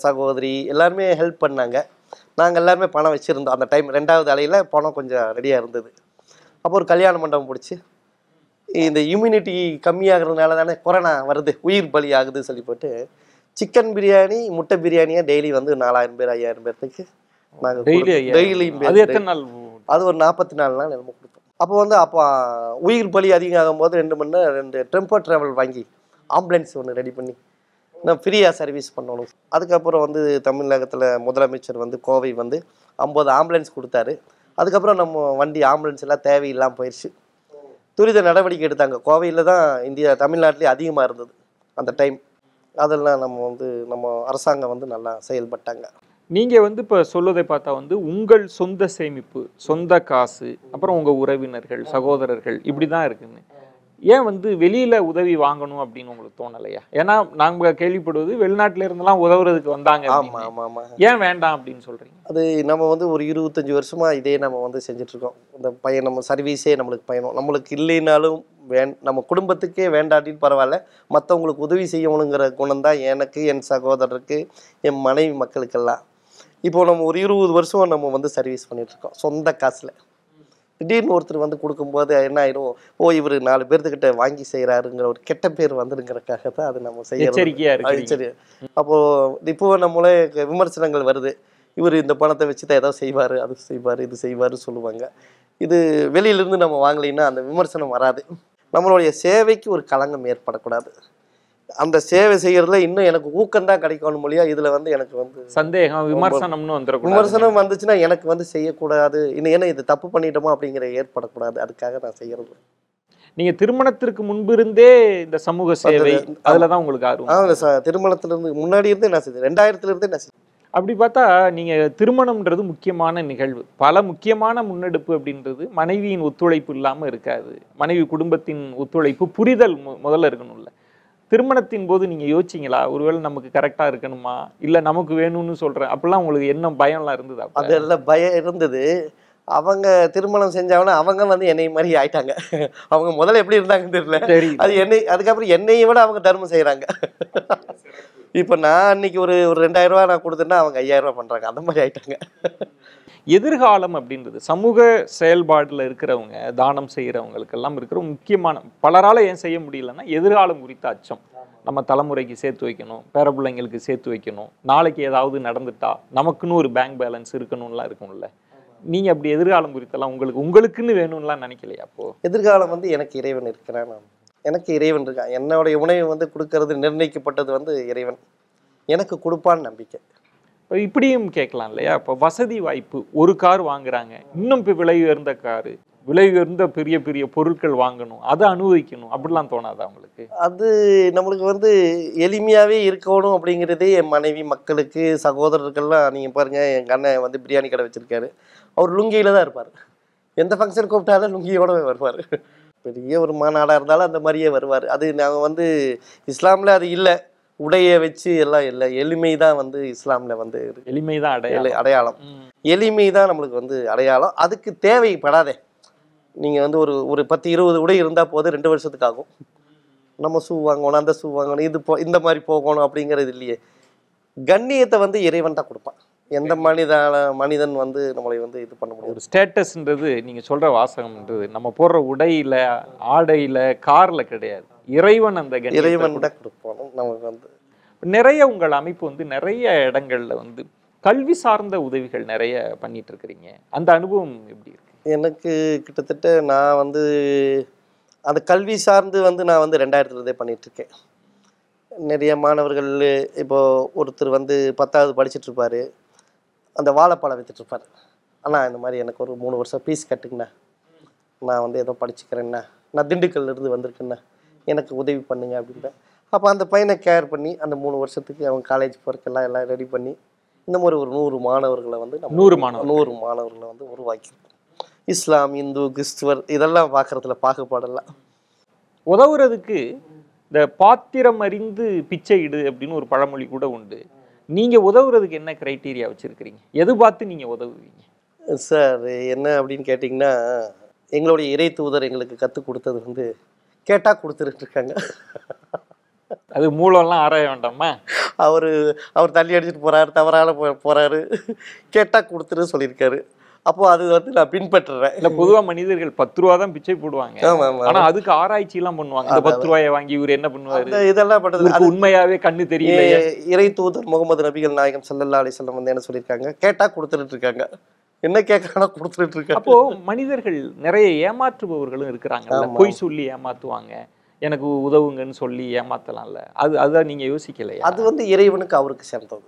சகோதரி எல்லாருமே ஹெல்ப் பண்ணாங்க. நாங்கள் எல்லாருமே பணம் வச்சுருந்தோம். அந்த டைம் 2வது அலையில் பணம் கொஞ்சம் ரெடியாக இருந்தது. அப்போ ஒரு கல்யாண மண்டபம் பிடிச்சி, இந்த இம்யூனிட்டி கம்மியாகிறதுனால தானே கொரோனா வருது, உயிர் பலி ஆகுதுன்னு சொல்லி போட்டு சிக்கன் பிரியாணி முட்டை பிரியாணியாக டெய்லி வந்து 4000 பேர் 5000 பேர்த்துக்கு நாங்கள் டெய்லி அது எத்தனை நாள்? அது ஒரு 44 நாள் நம்ம கொடுப்போம். அப்போ வந்து உயிர் பலி அதிகம் ஆகும்போது 2 மணி நேரம் 2 டெம்போ ட்ராவல் வாங்கி ஆம்புலன்ஸ் ஒன்று ரெடி பண்ணி நான் ஃப்ரீயாக சர்வீஸ் பண்ணணும். அதுக்கப்புறம் வந்து தமிழகத்தில் முதலமைச்சர் வந்து கோவை வந்து 50 ஆம்புலன்ஸ் கொடுத்தாரு. அதுக்கப்புறம் நம்ம வண்டி ஆம்புலன்ஸ் எல்லாம் தேவையில்லாமல் போயிடுச்சு. துரித நடவடிக்கை எடுத்தாங்க. கோவையில் தான் தமிழ்நாட்டிலே அதிகமாக இருந்தது அந்த டைம். அதெல்லாம் நம்ம அரசாங்கம் வந்து நல்லா செயல்பட்டாங்க. நீங்க வந்து இப்போ சொல்வதை பார்த்தா வந்து உங்கள் சொந்த சேமிப்பு, சொந்த காசு, அப்புறம் உங்க உறவினர்கள் சகோதரர்கள் இப்படி தான் இருக்குன்னு, ஏன் வந்து வெளியில உதவி வாங்கணும் அப்படின்னு உங்களுக்கு தோணலையா? ஏன்னா நாங்க கேள்விப்படுவது வெளிநாட்டுல இருந்தெல்லாம் உதவுறதுக்கு வந்தாங்க. ஆமா ஆமா ஆமா. ஏன் வேண்டாம் அப்படின்னு சொல்றீங்க? அது நம்ம வந்து ஒரு 25 வருஷமா இதே நம்ம வந்து செஞ்சுட்டு இருக்கோம். இந்த பையன் நம்ம சர்வீஸே நம்மளுக்கு பயணம். நம்மளுக்கு இல்லைனாலும் நம்ம குடும்பத்துக்கே வேண்டாட்டின்னு பரவாயில்ல, மற்றவங்களுக்கு உதவி செய்யணுங்கிற குணம் தான் எனக்கு, என் சகோதரருக்கு, என் மனைவி மக்களுக்கெல்லாம். இப்போ நம்ம ஒரு 20 வருஷம் நம்ம வந்து சர்வீஸ் பண்ணிட்டு இருக்கோம் சொந்த காசுல. திடீர்னு ஒருத்தர் வந்து கொடுக்கும்போது என்ன ஆயிடும், இவர் 4 பேர்த்துக்கிட்ட வாங்கி செய்யறாருங்கிற ஒரு கெட்ட பேர் வந்துருங்கிறதுக்காக தான் அது நம்ம செய்யறது. அப்போ இப்போ நம்மளே விமர்சனங்கள் வருது, இவர் இந்த பணத்தை வச்சு தான் ஏதோ செய்வார், அது செய்வார், இது செய்வார் சொல்லுவாங்க. இது வெளியிலிருந்து நம்ம வாங்கலைன்னா அந்த விமர்சனம் வராது. நம்மளுடைய சேவைக்கு ஒரு களங்கம் ஏற்படக்கூடாது. அந்த சேவை செய்யறதுல இன்னும் எனக்கு ஊக்கம்தான் கிடைக்கணும் மொழியா, இதுல வந்து எனக்கு வந்து சந்தேகம் விமர்சனம்னு வந்துடக்கூடாது. விமர்சனம் வந்துச்சுன்னா எனக்கு வந்து செய்யக்கூடாது, இன்னும் ஏன்னா இது தப்பு பண்ணிட்டோமா அப்படிங்கிற ஏற்படக்கூடாது. அதுக்காக நான் செய்யறது. நீங்க திருமணத்திற்கு முன்பு இருந்தே இந்த சமூக சேவை அதுலதான் உங்களுக்கு ஆர்வம்? திருமணத்துல இருந்து முன்னாடி இருந்தே நான் செய்தேன். 2000 இருந்தே நான் செய்தேன். அப்படி பார்த்தா நீங்க திருமணம்ன்றது முக்கியமான நிகழ்வு, பல முக்கியமான முன்னெடுப்பு அப்படின்றது மனைவியின் ஒத்துழைப்பு இல்லாம இருக்காது. மனைவி குடும்பத்தின் ஒத்துழைப்பு புரிதல் முதல்ல இருக்கணும்ல. திருமணத்தின் போது நீங்க யோசிச்சீங்களா, ஒருவேளை நமக்கு கரெக்டா இருக்கணுமா, இல்ல நமக்கு வேணும்னு சொல்றேன் அப்படிலாம் உங்களுக்கு என்ன பயம்லாம் இருந்ததா? அதெல்லாம் பயம் இருந்தது. அவங்க திருமணம் செஞ்சாங்கன்னா அவங்க வந்து என்னை மாதிரி ஆயிட்டாங்க. அவங்க முதல்ல எப்படி இருந்தாங்கன்னு தெரியல, அது என்னை அதுக்கப்புறம் என்னையை விட அவங்க தர்மம் செய்யறாங்க. இப்ப நான் அன்னைக்கு ஒரு 2000 ரூபாய் நான் கொடுத்தேன்னா அவங்க 5000 ரூபாய் பண்றாங்க. அந்த மாதிரி ஆயிட்டாங்க. எதிர்காலம் அப்படின்றது சமூக செயல்பாடுல இருக்கிறவங்க, தானம் செய்யறவங்களுக்கெல்லாம் இருக்கிற முக்கியமான, பலரால ஏன் செய்ய முடியலன்னா எதிர்காலம் குறித்த அச்சம். நம்ம தலைமுறைக்கு சேர்த்து வைக்கணும், பேர பிள்ளைங்களுக்கு சேர்த்து வைக்கணும், நாளைக்கு ஏதாவது நடந்துட்டா நமக்குன்னு ஒரு பேங்க் பேலன்ஸ் இருக்கணும்லாம் இருக்கும்ல. நீங்க அப்படி எதிர்காலம் குறித்தெல்லாம் உங்களுக்குன்னு வேணும்லாம் நினைக்கலையா? அப்போ எதிர்காலம் வந்து எனக்கு இறைவன் இருக்கிறான், எனக்கு இறைவன் இருக்கான். என்னுடைய உணவை வந்து கொடுக்கறது நிர்ணயிக்கப்பட்டது வந்து இறைவன், எனக்கு கொடுப்பான்னு நம்பிக்கை. இப்போ இப்படியும் கேட்கலாம் இல்லையா? இப்போ வசதி வாய்ப்பு, ஒரு கார் வாங்குறாங்க, இன்னும் இப்போ விலை உயர்ந்த காரு, விலை உயர்ந்த பெரிய பெரிய பொருட்கள் வாங்கணும், அதை அனுபவிக்கணும் அப்படிலாம் தோணாதா உங்களுக்கு? அது நம்மளுக்கு வந்து எளிமையாகவே இருக்கணும் அப்படிங்கிறதே என் மனைவி, மக்களுக்கு, சகோதரர்கள்லாம். நீங்கள் பாருங்கள், எங்கள் அண்ணன் வந்து பிரியாணி கடை வச்சுருக்காரு. அவர் லுங்கியில் தான் இருப்பார். எந்த ஃபங்க்ஷன் கூப்பிட்டாலும் லுங்கியோட வருவார். பெரிய ஒரு மாநாடாக இருந்தாலும் அந்த மாதிரியே வருவார். அது நாங்கள் வந்து இஸ்லாமில் அது இல்லை, உடைய வச்சு எல்லாம் இல்லை. எளிமை தான் வந்து இஸ்லாமில் வந்து எளிமை தான் அடையாளம். எளிமை தான் நம்மளுக்கு வந்து அடையாளம். அதுக்கு தேவைப்படாதே. நீங்கள் வந்து ஒரு 10-20 உடை இருந்தால் போதும், 2 வருஷத்துக்கு ஆகும். நம்ம ஷூ வாங்கணும், அந்த ஷூ வாங்கணும், இந்த மாதிரி போகணும் அப்படிங்கிறது இல்லையே. கண்ணியத்தை வந்து இறைவன் தான் கொடுப்பான். எந்த மனிதன் வந்து நம்மளை வந்து இது பண்ண முடியும். ஒரு ஸ்டேட்டஸ்ன்றது நீங்கள் சொல்கிற வாசகம்ன்றது நம்ம போடுற உடையில, ஆடையில, காரில் கிடையாது. இறைவன் அந்த இறைவன் தான் கொடுப்போம் நமக்கு வந்து. நிறைய உங்கள் அமைப்பு வந்து நிறைய இடங்கள்ல வந்து கல்வி சார்ந்த உதவிகள் நிறைய பண்ணிட்டு இருக்கிறீங்க. அந்த அனுபவம் எப்படி இருக்கு? எனக்கு கிட்டத்தட்ட நான் வந்து அந்த கல்வி சார்ந்து வந்து நான் வந்து 2000 பண்ணிகிட்ருக்கேன். நிறைய மாணவர்கள், இப்போது ஒருத்தர் வந்து 10வது படிச்சுட்டு இருப்பார், அந்த வாழைப்பழம் விற்றுட்ருப்பார். அண்ணா இந்த மாதிரி எனக்கு ஒரு 3 வருஷம் ஃபீஸ் கட்டுங்கண்ணா, நான் வந்து ஏதோ படிச்சுக்கிறேண்ணா, நான் திண்டுக்கல்லேருந்து வந்திருக்கேண்ணா, எனக்கு உதவி பண்ணுங்க அப்படின்பேன். அப்போ அந்த பையனை கேர் பண்ணி அந்த 3 வருஷத்துக்கு அவன் காலேஜ் போகிறதுக்கெல்லாம் எல்லாம் ரெடி பண்ணி இந்த மாதிரி ஒரு 100 மாணவர்களை வந்து 100 மாணவர்களை வந்து உருவாக்கியிருக்கோம். இஸ்லாம், இந்து, கிறிஸ்துவர் இதெல்லாம் பார்க்குறதுல பாகுபாடெல்லாம். உதவுறதுக்கு இந்த பாத்திரம் அறிந்து பிச்சை இடு அப்படின்னு ஒரு பழமொழி கூட உண்டு. நீங்கள் உதவுறதுக்கு என்ன க்ரைட்டீரியா வச்சுருக்கிறீங்க? எது பார்த்து நீங்கள் உதவுவீங்க? சார் என்ன அப்படின்னு கேட்டிங்கன்னா, எங்களுடைய இறை தூதர் எங்களுக்கு கற்றுக் கொடுத்தது வந்து கேட்டால் கொடுத்துருக்காங்க. அது மூலம்லாம் ஆராய வேண்டாமா? அவர் தள்ளி அடிச்சுட்டு போகிறாரு, தவறான போகிறாரு, கேட்டால் கொடுத்துரு சொல்லியிருக்காரு. அப்போது அது வந்து நான் பின்பற்றுறேன். இல்லை, பொதுவாக மனிதர்கள் 10 ரூபா தான் பிச்சை போடுவாங்க. ஆனால் அதுக்கு ஆராய்ச்சிலாம் பண்ணுவாங்க. இந்த 10 ரூபாயை வாங்கி இவர் என்ன பண்ணுவார், இதெல்லாம் பண்ணுறது உண்மையாகவே கண்ணு தெரியல. இறை தூதர் முகமது நபிகள் நாயகம் ஸல்லல்லாஹு அலைஹி வஸல்லம் வந்து என்ன சொல்லியிருக்காங்க, கேட்டால் கொடுத்துட்டு இருக்காங்க. என்ன கேட்கறானா கொடுத்துட்டு இருக்காங்க. அப்போ மனிதர்கள் நிறைய ஏமாற்றுபவர்களும் இருக்கிறாங்க. பொய் சொல்லி ஏமாத்துவாங்க, எனக்கு உதவுங்கன்னு சொல்லி ஏமாத்தலாம்ல. அதுதான் நீங்க யோசிக்கலையா? அது வந்து இறைவனுக்கு அவருக்கு சேர்ந்தது,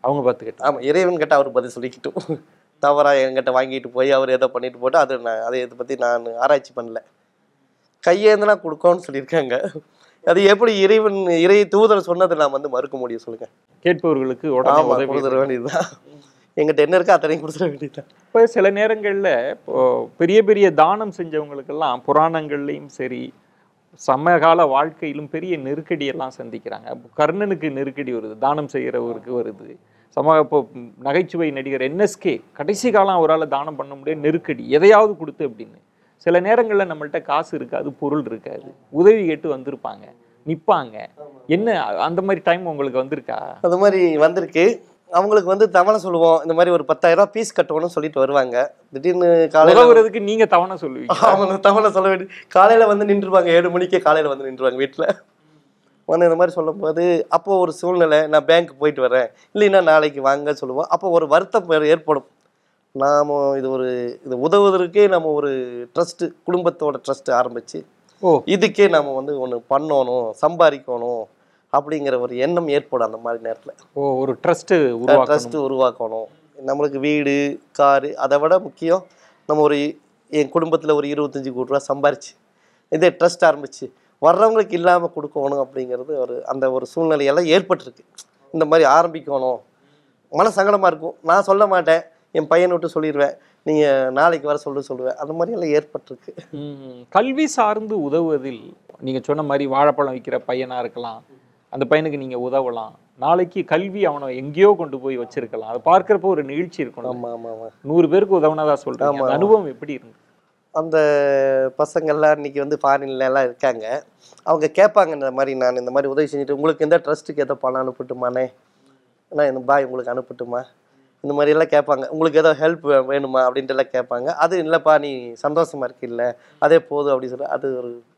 அவங்க பார்த்துக்கிட்டு. ஆமாம், இறைவன் கிட்ட அவர் பதில் சொல்லிக்கிட்டும். தவறாக என்கிட்ட வாங்கிட்டு போய் அவர் ஏதோ பண்ணிட்டு போட்டு அதை இதை பற்றி நான் ஆராய்ச்சி பண்ணல. கையேந்தனா கொடுக்கோன்னு சொல்லியிருக்காங்க. அது எப்படி இறை தூதர் சொன்னதை நான் வந்து மறுக்க முடியும் சொல்லுங்க? கேட்பவர்களுக்கு கொடுத்துட வேண்டியதுதான். எங்கிட்ட என்ன இருக்கோ அத்தனையும் கொடுத்துட வேண்டியதுதான். இப்போ சில நேரங்களில் இப்போ பெரிய பெரிய தானம் செஞ்சவங்களுக்கெல்லாம் புராணங்கள்லையும் சரி சமகால வாழ்க்கையிலும் பெரிய நெருக்கடியெல்லாம் சந்திக்கிறாங்க. கர்ணனுக்கு நெருக்கடி வருது, தானம் செய்கிறவருக்கு வருது. இப்போ நகைச்சுவை நடிகர் NSK கடைசி காலம் அவரால் தானம் பண்ண முடியாது, நெருக்கடி, எதையாவது கொடுத்து அப்படின்னு. சில நேரங்களில் நம்மள்கிட்ட காசு இருக்காது, பொருள் இருக்காது, உதவி கேட்டு வந்திருப்பாங்க, நிற்பாங்க. என்ன அந்த மாதிரி டைம் உங்களுக்கு வந்திருக்கா? அது மாதிரி வந்திருக்கு. அவங்களுக்கு வந்து தவணை சொல்லுவோம், இந்த மாதிரி ஒரு 10,000 ரூபா ஃபீஸ் கட்டணும்னு சொல்லிட்டு வருவாங்க. திடீர்னு காலையில் நீங்க தவணை சொல்லுவீங்க? அவங்க தவணை சொல்ல வேண்டிய காலையில் வந்து நின்றுருவாங்க, 7 மணிக்கே காலையில் வந்து நின்றுவாங்க வீட்டில் வந்து. இந்த மாதிரி சொல்லும்போது அப்போது ஒரு சூழ்நிலை, நான் பேங்க் போயிட்டு வரேன், இல்லைன்னா நாளைக்கு வாங்க சொல்லுவோம். அப்போ ஒரு வருத்தம் ஏற்படும். நாம் இது உதவுவதற்கே நம்ம ஒரு ட்ரஸ்ட்டு, குடும்பத்தோட ட்ரஸ்ட்டு ஆரம்பித்து இதுக்கே நாம் வந்து ஒன்று பண்ணணும், சம்பாதிக்கணும் அப்படிங்கிற ஒரு எண்ணம் ஏற்படும் அந்த மாதிரி நேரத்தில். ஒரு ட்ரஸ்ட்டு உருவாக்கணும். நம்மளுக்கு வீடு, காரு, அதை விட முக்கியம் நம்ம என் குடும்பத்தில் ஒரு 25 கோடி ரூபா சம்பாரிச்சு இதே ட்ரஸ்ட் ஆரம்பிச்சு வர்றவங்களுக்கு இல்லாமல் கொடுக்கணும் அப்படிங்கிறது அந்த ஒரு சூழ்நிலையெல்லாம் ஏற்பட்டிருக்கு. இந்த மாதிரி ஆரம்பிக்கணும். மன சங்கடமாக இருக்கும். நான் சொல்ல மாட்டேன், என் பையனை விட்டு சொல்லிடுவேன், நீங்கள் நாளைக்கு வர சொல்லுவேன். அந்த மாதிரியெல்லாம் ஏற்பட்டிருக்கு. கல்வி சார்ந்து உதவுவதில் நீங்கள் சொன்ன மாதிரி வாழைப்பழம் விற்கிற பையனாக இருக்கலாம், அந்த பையனுக்கு நீங்கள் உதவலாம். நாளைக்கு கல்வி அவனை எங்கேயோ கொண்டு போய் வச்சிருக்கலாம். அதை பார்க்குறப்போ ஒரு நிகழ்ச்சி இருக்கணும். ஆமாம் ஆமாம் ஆமாம். 100 பேருக்கு உதவுனதா சொல்கிறேன். அனுபவம் எப்படி இருந்து? அந்த பசங்கள்லாம் இன்றைக்கி வந்து ஃபாரின்லாம் இருக்காங்க. அவங்க கேட்பாங்க, இந்த மாதிரி நான் இந்த மாதிரி உதவி செஞ்சுட்டு உங்களுக்கு எந்த ட்ரஸ்ட்டுக்கு ஏதோ பணம் அனுப்பட்டுமாண்ணே, ஏன்னா இந்த பாய் உங்களுக்கு அனுப்பட்டுமா, இந்த மாதிரியெல்லாம் கேட்பாங்க. உங்களுக்கு ஏதோ ஹெல்ப் வேணுமா அப்படின்ட்டு எல்லாம் கேட்பாங்க. அது இல்லைப்பா நீ சந்தோஷமாக இருக்குல்ல அதே போதும் அப்படின்னு சொல்லி அது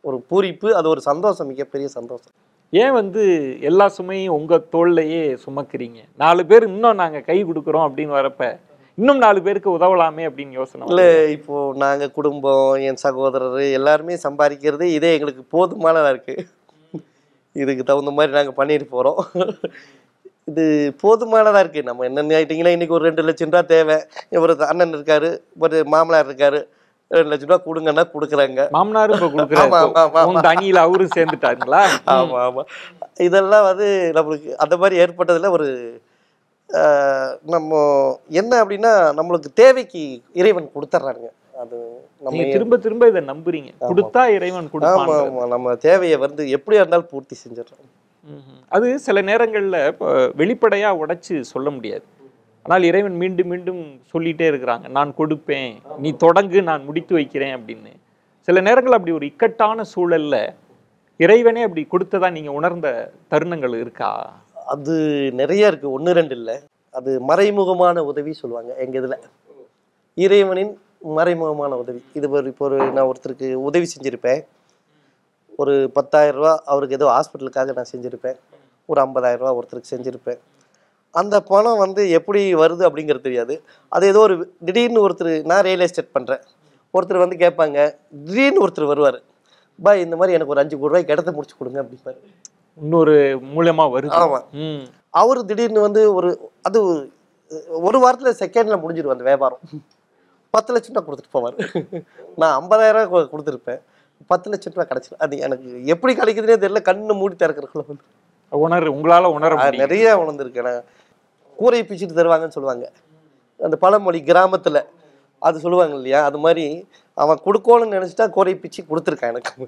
ஒரு பூரிப்பு, அது ஒரு சந்தோஷம், மிகப்பெரிய சந்தோஷம். ஏன் வந்து எல்லா சுமையும் உங்கள் தோல்லையே சுமக்கிறீங்க? 4 பேர் இன்னும் நாங்கள் கை கொடுக்குறோம் அப்படின்னு வரப்ப இன்னும் 4 பேருக்கு உதவலாமே அப்படின்னு யோசனை இல்லை? இப்போது நாங்கள் குடும்பம், என் சகோதரர் எல்லாருமே சம்பாதிக்கிறது இதே எங்களுக்கு போதுமானதாக இருக்குது. இதுக்கு தகுந்த மாதிரி நாங்கள் பண்ணிட்டு போகிறோம். இது போதுமானதாக இருக்குது. நம்ம என்னென்னு ஆகிட்டிங்கன்னா இன்றைக்கி ஒரு 2 லட்சம் ரூபா தேவை. ஒரு அண்ணன் இருக்கார், ஒரு மாமனார் இருக்கார், 2,00,000 ரூபா கொடுங்கன்னா கொடுக்குறாங்க. மாமனாரும் இப்ப ஆமா, கொடுக்குறாரு. ஆமா, ஆமா, ஆமா. உங்க அணியில அவரும் சேர்ந்துட்டாருங்களா? ஆமா, ஆமா. இதெல்லாம் வந்து நம்மளுக்கு அந்த மாதிரி ஏற்பட்டதுல ஒரு நம்ம என்ன அப்படின்னா, நம்மளுக்கு தேவைக்கு இறைவன் கொடுத்துட்றாங்க. அது நம்ம நீங்க திரும்ப திரும்ப இதை நம்புறீங்க. கொடுத்தா இறைவன் ஆமா, கொடுப்பான். ஆமா. நம்ம தேவையை வந்து எப்படியா இருந்தாலும் பூர்த்தி செஞ்சிடறோம். அது சில நேரங்கள்ல வெளிப்படையா உடைச்சு சொல்ல முடியாது. ஆனால் இறைவன் மீண்டும் மீண்டும் சொல்லிட்டே இருக்கிறாங்க, நான் கொடுப்பேன், நீ தொடங்கு, நான் முடித்து வைக்கிறேன் அப்படின்னு. சில நேரங்கள் அப்படி ஒரு இக்கட்டான சூழல்ல இறைவனே அப்படி கொடுத்ததா நீங்க உணர்ந்த தருணங்கள் இருக்கா? அது நிறைய இருக்கு. 1, 2 இல்ல. அது மறைமுகமான உதவி சொல்லுவாங்க எங்க இதுல. இறைவனின் மறைமுகமான உதவி. இது இப்போ நான் ஒருத்தருக்கு உதவி செஞ்சிருப்பேன். ஒரு 10,000 ரூபா அவருக்கு ஏதோ ஹாஸ்பிட்டலுக்காக நான் செஞ்சிருப்பேன். ஒரு 50,000 ரூபா ஒருத்தருக்கு செஞ்சிருப்பேன். அந்த பணம் வந்து எப்படி வருது அப்படிங்கிறது தெரியாது. அது ஏதோ ஒரு திடீர்னு ஒருத்தர், நான் ரியல் எஸ்டேட் பண்றேன், ஒருத்தர் வந்து கேட்பாங்க. திடீர்னு ஒருத்தர் வருவார், பாய் இந்த மாதிரி எனக்கு ஒரு 5 கோடி ரூபாய்க்கு இடத்த முடிச்சு கொடுங்க அப்படிப்பாரு. இன்னொரு மூலமா வருது. ஆமா. அவரு திடீர்னு வந்து அது ஒரு வாரத்துல செகண்ட்ல முடிஞ்சிடும் அந்த வியாபாரம். 10 லட்சம் ரூபா கொடுத்துட்டு போவார். நான் 50,000 ரூபாய் கொடுத்துருப்பேன், 10 லட்சம் ரூபாய் கிடைச்சிடும். அது எனக்கு எப்படி கிடைக்குதுன்னே தெரியல. கண்ணு மூடி திறக்கிறக்குள்ள வந்து உங்களால உணர நிறைய உணர்ந்திருக்கேன். கூரையை பிச்சுட்டு தருவாங்கன்னு சொல்லுவாங்க அந்த பழமொழி கிராமத்துல, அது சொல்லுவாங்க இல்லையா, அது மாதிரி அவன் கொடுக்கணும்னு நினைச்சிட்டா கூரையை பிச்சு கொடுத்துருக்கான் எனக்கு.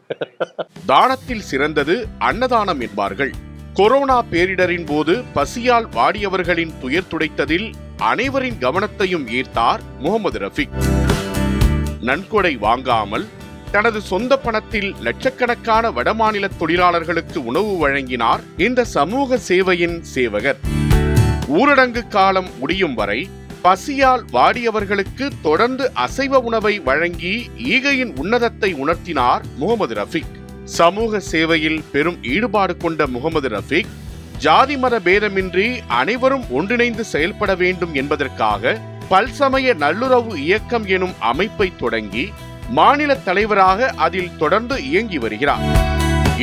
தானத்தில் சிறந்தது அன்னதானம் என்பார்கள். கொரோனா பேரிடரின் போது பசியால் வாடியவர்களின் துயர் துடைத்ததில் அனைவரின் கவனத்தையும் ஈர்த்தார் முகமது ரஃபீக். நன்கொடை வாங்காமல் தனது சொந்த பணத்தில் லட்சக்கணக்கான வடமாநில தொழிலாளர்களுக்கு உணவு வழங்கினார் இந்த சமூக சேவையின் சேவகர். ஊரடங்கு காலம் முடியும் வரை பசியால் வாடியவர்களுக்கு தொடர்ந்து அசைவ உணவை வழங்கி ஈகையின் உன்னதத்தை உணர்த்தினார் முகமது ரஃபீக். சமூக சேவையில் பெரும் ஈடுபாடு கொண்ட முகமது ரஃபீக் ஜாதி மத பேதமின்றி அனைவரும் ஒன்றிணைந்து செயல்பட வேண்டும் என்பதற்காக பல்சமய நல்லுறவு இயக்கம் எனும் அமைப்பை தொடங்கி மாநில தலைவராக அதில் தொடர்ந்து இயங்கி வருகிறார்.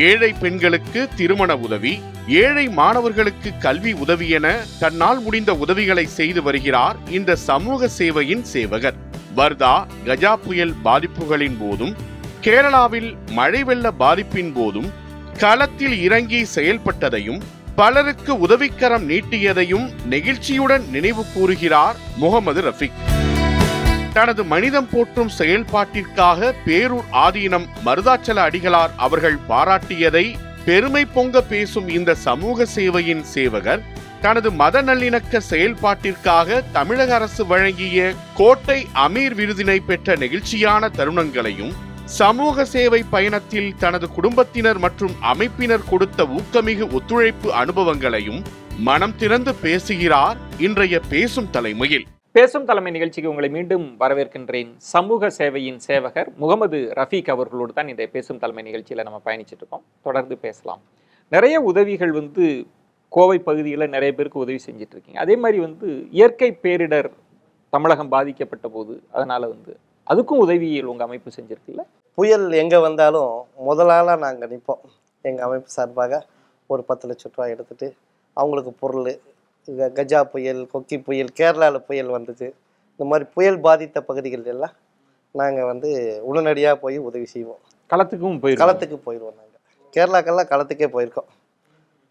ஏழை பெண்களுக்கு திருமண உதவி, ஏழை மாணவர்களுக்கு கல்வி உதவி என தன்னால் முடிந்த உதவிகளை செய்து வருகிறார் இந்த சமூக சேவையின் சேவகர். வர்தா, கஜா புயல் பாதிப்புகளின் போதும் கேரளாவில் மழை வெள்ள பாதிப்பின் போதும் களத்தில் இறங்கி செயல்பட்டதையும் பலருக்கு உதவிக்கரம் நீட்டியதையும் நெகிழ்ச்சியுடன் நினைவு கூறுகிறார் முகமது ரஃபீக். தனது மனிதம் போற்றும் செயல்பாட்டிற்காக பேரூர் ஆதீனம் மருதாச்சல அடிகளார் அவர்கள் பாராட்டியதை பெருமை பொங்க பேசும் இந்த சமூக சேவையின் சேவகர் தனது மத நல்லிணக்க செயல்பாட்டிற்காக தமிழக அரசு வழங்கிய கோட்டை அமீர் விருதினை பெற்ற நெகிழ்ச்சியான தருணங்களையும், சமூக சேவை பயணத்தில் தனது குடும்பத்தினர் மற்றும் அமைப்பினர் கொடுத்த ஊக்கமிகு ஒத்துழைப்பு அனுபவங்களையும் மனம் திறந்து பேசுகிறார் இன்றைய பேசும் தலைமையில். பேசும் தலைமை நிகழ்ச்சிக்கு உங்களை மீண்டும் வரவேற்கின்றேன். சமூக சேவையின் சேவகர் முகமது ரஃபீக் அவர்களோடு தான் இந்த பேசும் தலைமை நிகழ்ச்சியில் நம்ம பயணிச்சுட்டு இருக்கோம். தொடர்ந்து பேசலாம். நிறைய உதவிகள் கோவை பகுதியில் நிறைய பேருக்கு உதவி செஞ்சுட்டு இருக்கீங்க. அதே மாதிரி இயற்கை பேரிடர் தமிழகம் பாதிக்கப்பட்ட போது அதனால அதுக்கும் உதவியில் உங்கள் அமைப்பு செஞ்சிருக்குல்ல? புயல் எங்கே வந்தாலும் முதலாளாக நாங்கள் நிற்போம். எங்கள் அமைப்பு சார்பாக ஒரு 10 லட்சம் ரூபாய் எடுத்துகிட்டு அவங்களுக்கு பொருள், கஜா புயல், கொக்கி புயல், கேரளாவில் புயல் வந்துச்சு, இந்த மாதிரி புயல் பாதித்த பகுதிகள் எல்லாம் நாங்கள் உடனடியாக போய் உதவி செய்வோம். களத்துக்கு போயிடுவோம். நாங்கள் கேரளாக்கெல்லாம் களத்துக்கே போயிருக்கோம்.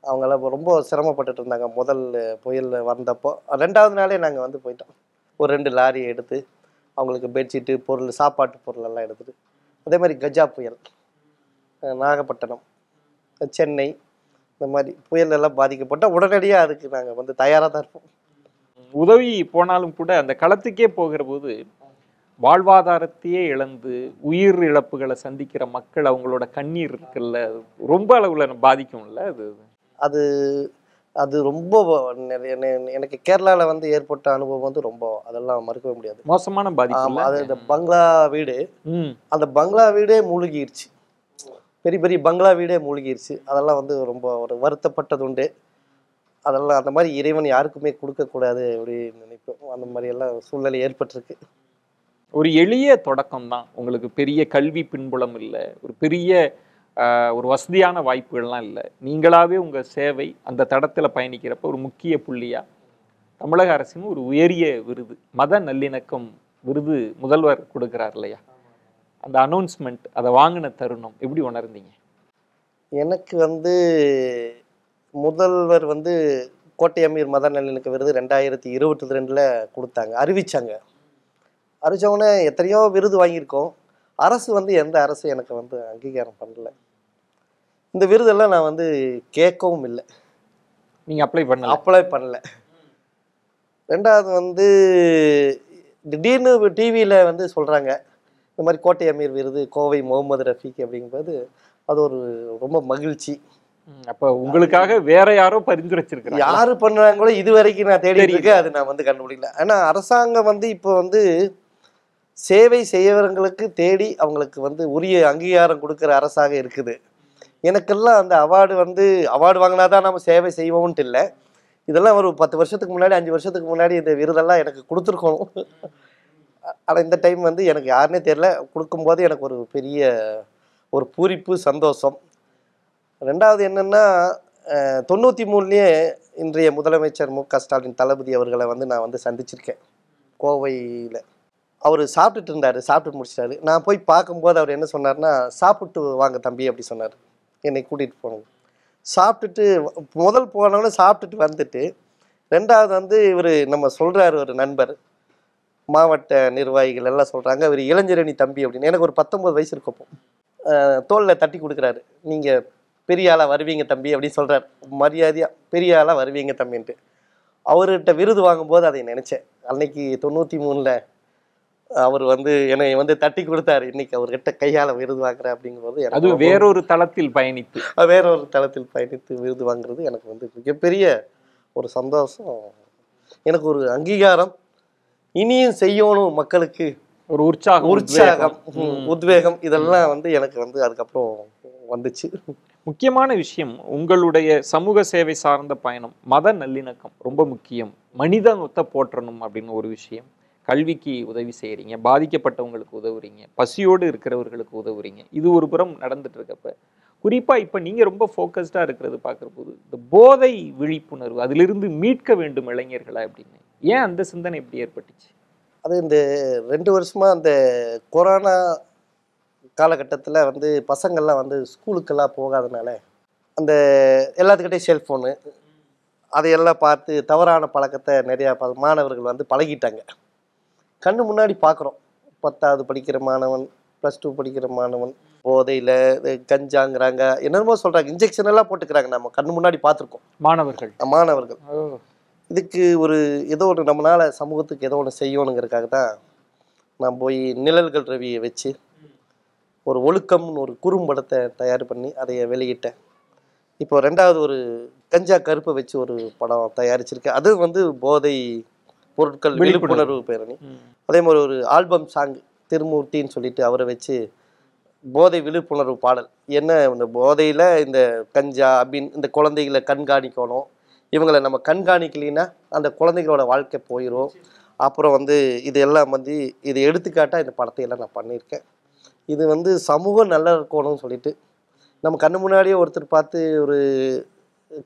அவங்களாம் ரொம்ப சிரமப்பட்டுட்டு இருந்தாங்க முதல் புயல் வந்தப்போ. 2வது நாளே நாங்கள் போயிட்டோம். ஒரு 2 லாரி எடுத்து அவங்களுக்கு பெட்ஷீட்டு, பொருள், சாப்பாட்டு பொருள் எல்லாம் எடுத்துகிட்டு. அதே மாதிரி கஜா புயல் நாகப்பட்டினம், சென்னை, இந்த மாதிரி புயல் எல்லாம் பாதிக்கப்பட்டால் உடனடியாக அதுக்கு நாங்கள் தயாராக தான் இருப்போம். உதவி போனாலும் கூட அந்த களத்துக்கே போகிற போது வாழ்வாதாரத்தையே இழந்து உயிர் இழப்புகளை சந்திக்கிற மக்கள், அவங்களோட கண்ணீர் இருக்குல்ல, ரொம்ப அளவில் பாதிக்கும்ல. அது அது ரொம்ப எனக்கு கேரளாவில் ஏற்பட்ட அனுபவம் ரொம்ப, அதெல்லாம் மறுக்கவே முடியாது. மோசமான பாதிப்பு. அது இந்த பங்களா வீடு, அந்த பங்களா வீடே மூழ்கிடுச்சு. பெரிய பெரிய பங்களா வீடே மூழ்கிடுச்சு. அதெல்லாம் ரொம்ப ஒரு வருத்தப்பட்டது உண்டு. அதெல்லாம் அந்த மாதிரி இறைவன் யாருக்குமே கொடுக்கக்கூடாது அப்படின்னு நினைப்போம். அந்த மாதிரி எல்லாம் சூழ்நிலை ஏற்பட்டிருக்கு. ஒரு எளிய தொடக்கம் தான். உங்களுக்கு பெரிய கல்வி பின்புலம் இல்லை, ஒரு பெரிய ஒரு வசதியான வாய்ப்புகள்லாம் இல்லை. நீங்களாவே உங்கள் சேவை அந்த தடத்தில் பயணிக்கிறப்ப ஒரு முக்கிய புள்ளியாக தமிழக அரசின் ஒரு உயரிய விருது, மத நல்லிணக்கம் விருது முதல்வர் கொடுக்கிறார் இல்லையா? அந்த அனௌன்ஸ்மெண்ட், அதை வாங்கின தருணம் எப்படி உணர்ந்தீங்க? எனக்கு வந்து முதல்வர் வந்து கோட்டை அமீர் மத நல்லிணக்க விருது 2022 கொடுத்தாங்க, அறிவிச்சாங்க. அறிவிச்சவொடனே எத்தனையோ விருது வாங்கியிருக்கோம். அரசு வந்து எந்த அரசு எனக்கு வந்து அங்கீகாரம் பண்ணல. இந்த விருதெல்லாம் நான் வந்து கேட்கவும் இல்லை. நீங்க அப்ளை பண்ணல. ரெண்டாவது வந்து திடீர்னு டிவியில் வந்து சொல்கிறாங்க, இந்த மாதிரி கோட்டை அமீர் விருது கோவை முகமது ரஃபீக் அப்படிங்கும்போது அது ஒரு ரொம்ப மகிழ்ச்சி. அப்போ உங்களுக்காக வேற யாரோ பரிந்துரைச்சிருக்காங்க. யாரு பண்ணுறாங்களோ இது வரைக்கும் நான் தேடி இருக்கேன், அது நான் வந்து கண்டுபிடிக்கல. ஆனால் அரசாங்கம் வந்து இப்போ வந்து சேவை செய்யறவங்களுக்கு தேடி அவங்களுக்கு வந்து உரிய அங்கீகாரம் கொடுக்குற அரசாக இருக்குது. எனக்கெல்லாம் அந்த அவார்டு வாங்கினாதான் நம்ம சேவை செய்வோம்ட்டு இல்லை. இதெல்லாம் ஒரு 10 வருஷத்துக்கு முன்னாடி 5 வருஷத்துக்கு முன்னாடி இந்த விருதெல்லாம் எனக்கு கொடுத்துருக்கணும். ஆனால் இந்த டைம் வந்து எனக்கு யாருன்னே தெரியல. கொடுக்கும்போது எனக்கு ஒரு பெரிய ஒரு பூரிப்பு, சந்தோஷம். ரெண்டாவது என்னென்னா 93 இன்றைய முதலமைச்சர் மு க ஸ்டாலின் தளபதி அவர்களை வந்து நான் வந்து சந்திச்சிருக்கேன் கோவையில். அவர் சாப்பிட்டுட்டு இருந்தார், சாப்பிட்டு முடிச்சிட்டாரு. நான் போய் பார்க்கும்போது அவர் என்ன சொன்னார்னா, சாப்பிட்டு வாங்க தம்பி அப்படி சொன்னார். என்னை கூட்டிகிட்டு போனோம். சாப்பிட்டுட்டு முதல் போனவொடனே சாப்பிட்டுட்டு வந்துட்டு, ரெண்டாவது வந்து இவர் நம்ம சொல்கிறார், ஒரு நண்பர் மாவட்ட நிர்வாகிகள் எல்லாம் சொல்கிறாங்க, இவர் இளைஞரணி தம்பி அப்படின்னு. எனக்கு ஒரு 19 வயசு இருக்கப்போ தோளில் தட்டி கொடுக்குறாரு, நீங்கள் பெரிய ஆளாக வருவீங்க தம்பி அப்படின்னு சொல்கிறார். மரியாதையாக பெரிய ஆளாக வருவீங்க தம்பின்ட்டு. அவர்கிட்ட விருது வாங்கும்போது அதை நினச்சேன். அன்னைக்கு 93 அவர் வந்து என்னை வந்து தட்டி கொடுத்தாரு. இன்னைக்கு அவர்கிட்ட கையால் விருது வாங்குறேன் அப்படிங்கும்போது அது வேறொரு தளத்தில் பயணித்து விருது வாங்குறது எனக்கு வந்து மிகப்பெரிய ஒரு சந்தோஷம். எனக்கு ஒரு அங்கீகாரம், இனியும் செய்யணும் மக்களுக்கு ஒரு உற்சாகம், உத்வேகம், இதெல்லாம் வந்து எனக்கு வந்து அதுக்கப்புறம் வந்துச்சு. முக்கியமான விஷயம், உங்களுடைய சமூக சேவை சார்ந்த பயணம், மத நல்லிணக்கம் ரொம்ப முக்கியம், மனிதத்தை போற்றணும் அப்படின்னு ஒரு விஷயம். கல்விக்கு உதவி செய்கிறீங்க, பாதிக்கப்பட்டவங்களுக்கு உதவுறீங்க, பசியோடு இருக்கிறவர்களுக்கு உதவுறீங்க. இது ஒரு புறம் நடந்துட்டு இருக்கப்ப, குறிப்பாக இப்போ நீங்கள் ரொம்ப ஃபோக்கஸ்டாக இருக்கிறது பார்க்குற போது இந்த போதை விழிப்புணர்வு, அதிலிருந்து மீட்க வேண்டும் இளைஞர்களை அப்படின்னு, ஏன் அந்த சிந்தனை எப்படி ஏற்பட்டுச்சு? அது இந்த 2 வருஷமாக அந்த கொரோனா காலகட்டத்தில் வந்து பசங்கள்லாம் வந்து ஸ்கூலுக்கெல்லாம் போகாதனால அந்த எல்லாத்துக்கிட்டையும் செல்ஃபோனு அதையெல்லாம் பார்த்து தவறான பழக்கத்தை நிறையா மாணவர்கள் வந்து பழகிட்டாங்க. கண்ணு முன்னாடி பார்க்குறோம். 10வது படிக்கிற மாணவன், +2 படிக்கிற மாணவன் போதையில் கஞ்சாங்கிறாங்க, என்னென்னமோ சொல்கிறாங்க, இன்ஜெக்ஷன் எல்லாம் போட்டுக்கிறாங்க. நம்ம கண்ணு முன்னாடி பார்த்துருக்கோம். மாணவர்கள் இதுக்கு ஒரு ஏதோ ஒன்று நம்மளால் சமூகத்துக்கு ஏதோ ஒன்று செய்யணுங்கிறதுக்காக தான் நான் போய் நிழல்கள் ரவியை வச்சு ஒரு ஒழுக்கம்னு ஒரு குறும்படத்தை தயார் பண்ணி அதை வெளியிட்டேன். இப்போ 2வது ஒரு கஞ்சா கருப்பை வச்சு ஒரு படம் தயாரிச்சிருக்கேன். அது வந்து போதை பொருட்கள் விழிப்புணர்வு பேரணி. அதே மாதிரி ஒரு ஆல்பம் சாங் திருமூர்த்தின்னு சொல்லிட்டு அவரை வச்சு போதை விழிப்புணர்வு பாடல். என்ன, இந்த போதையில் இந்த கஞ்சா அப்படின்னு இந்த குழந்தைகளை கண்காணிக்கணும். இவங்களை நம்ம கண்காணிக்கலைன்னா அந்த குழந்தைகளோட வாழ்க்கை போயிடும். அப்புறம் வந்து இது எல்லாம் வந்து இது எடுத்துக்காட்டாக இந்த படத்தையெல்லாம் நான் பண்ணியிருக்கேன். இது வந்து சமூகம் நல்லா இருக்கணும்னு சொல்லிட்டு நம்ம கண்ணு முன்னாடியே ஒருத்தர் பார்த்து ஒரு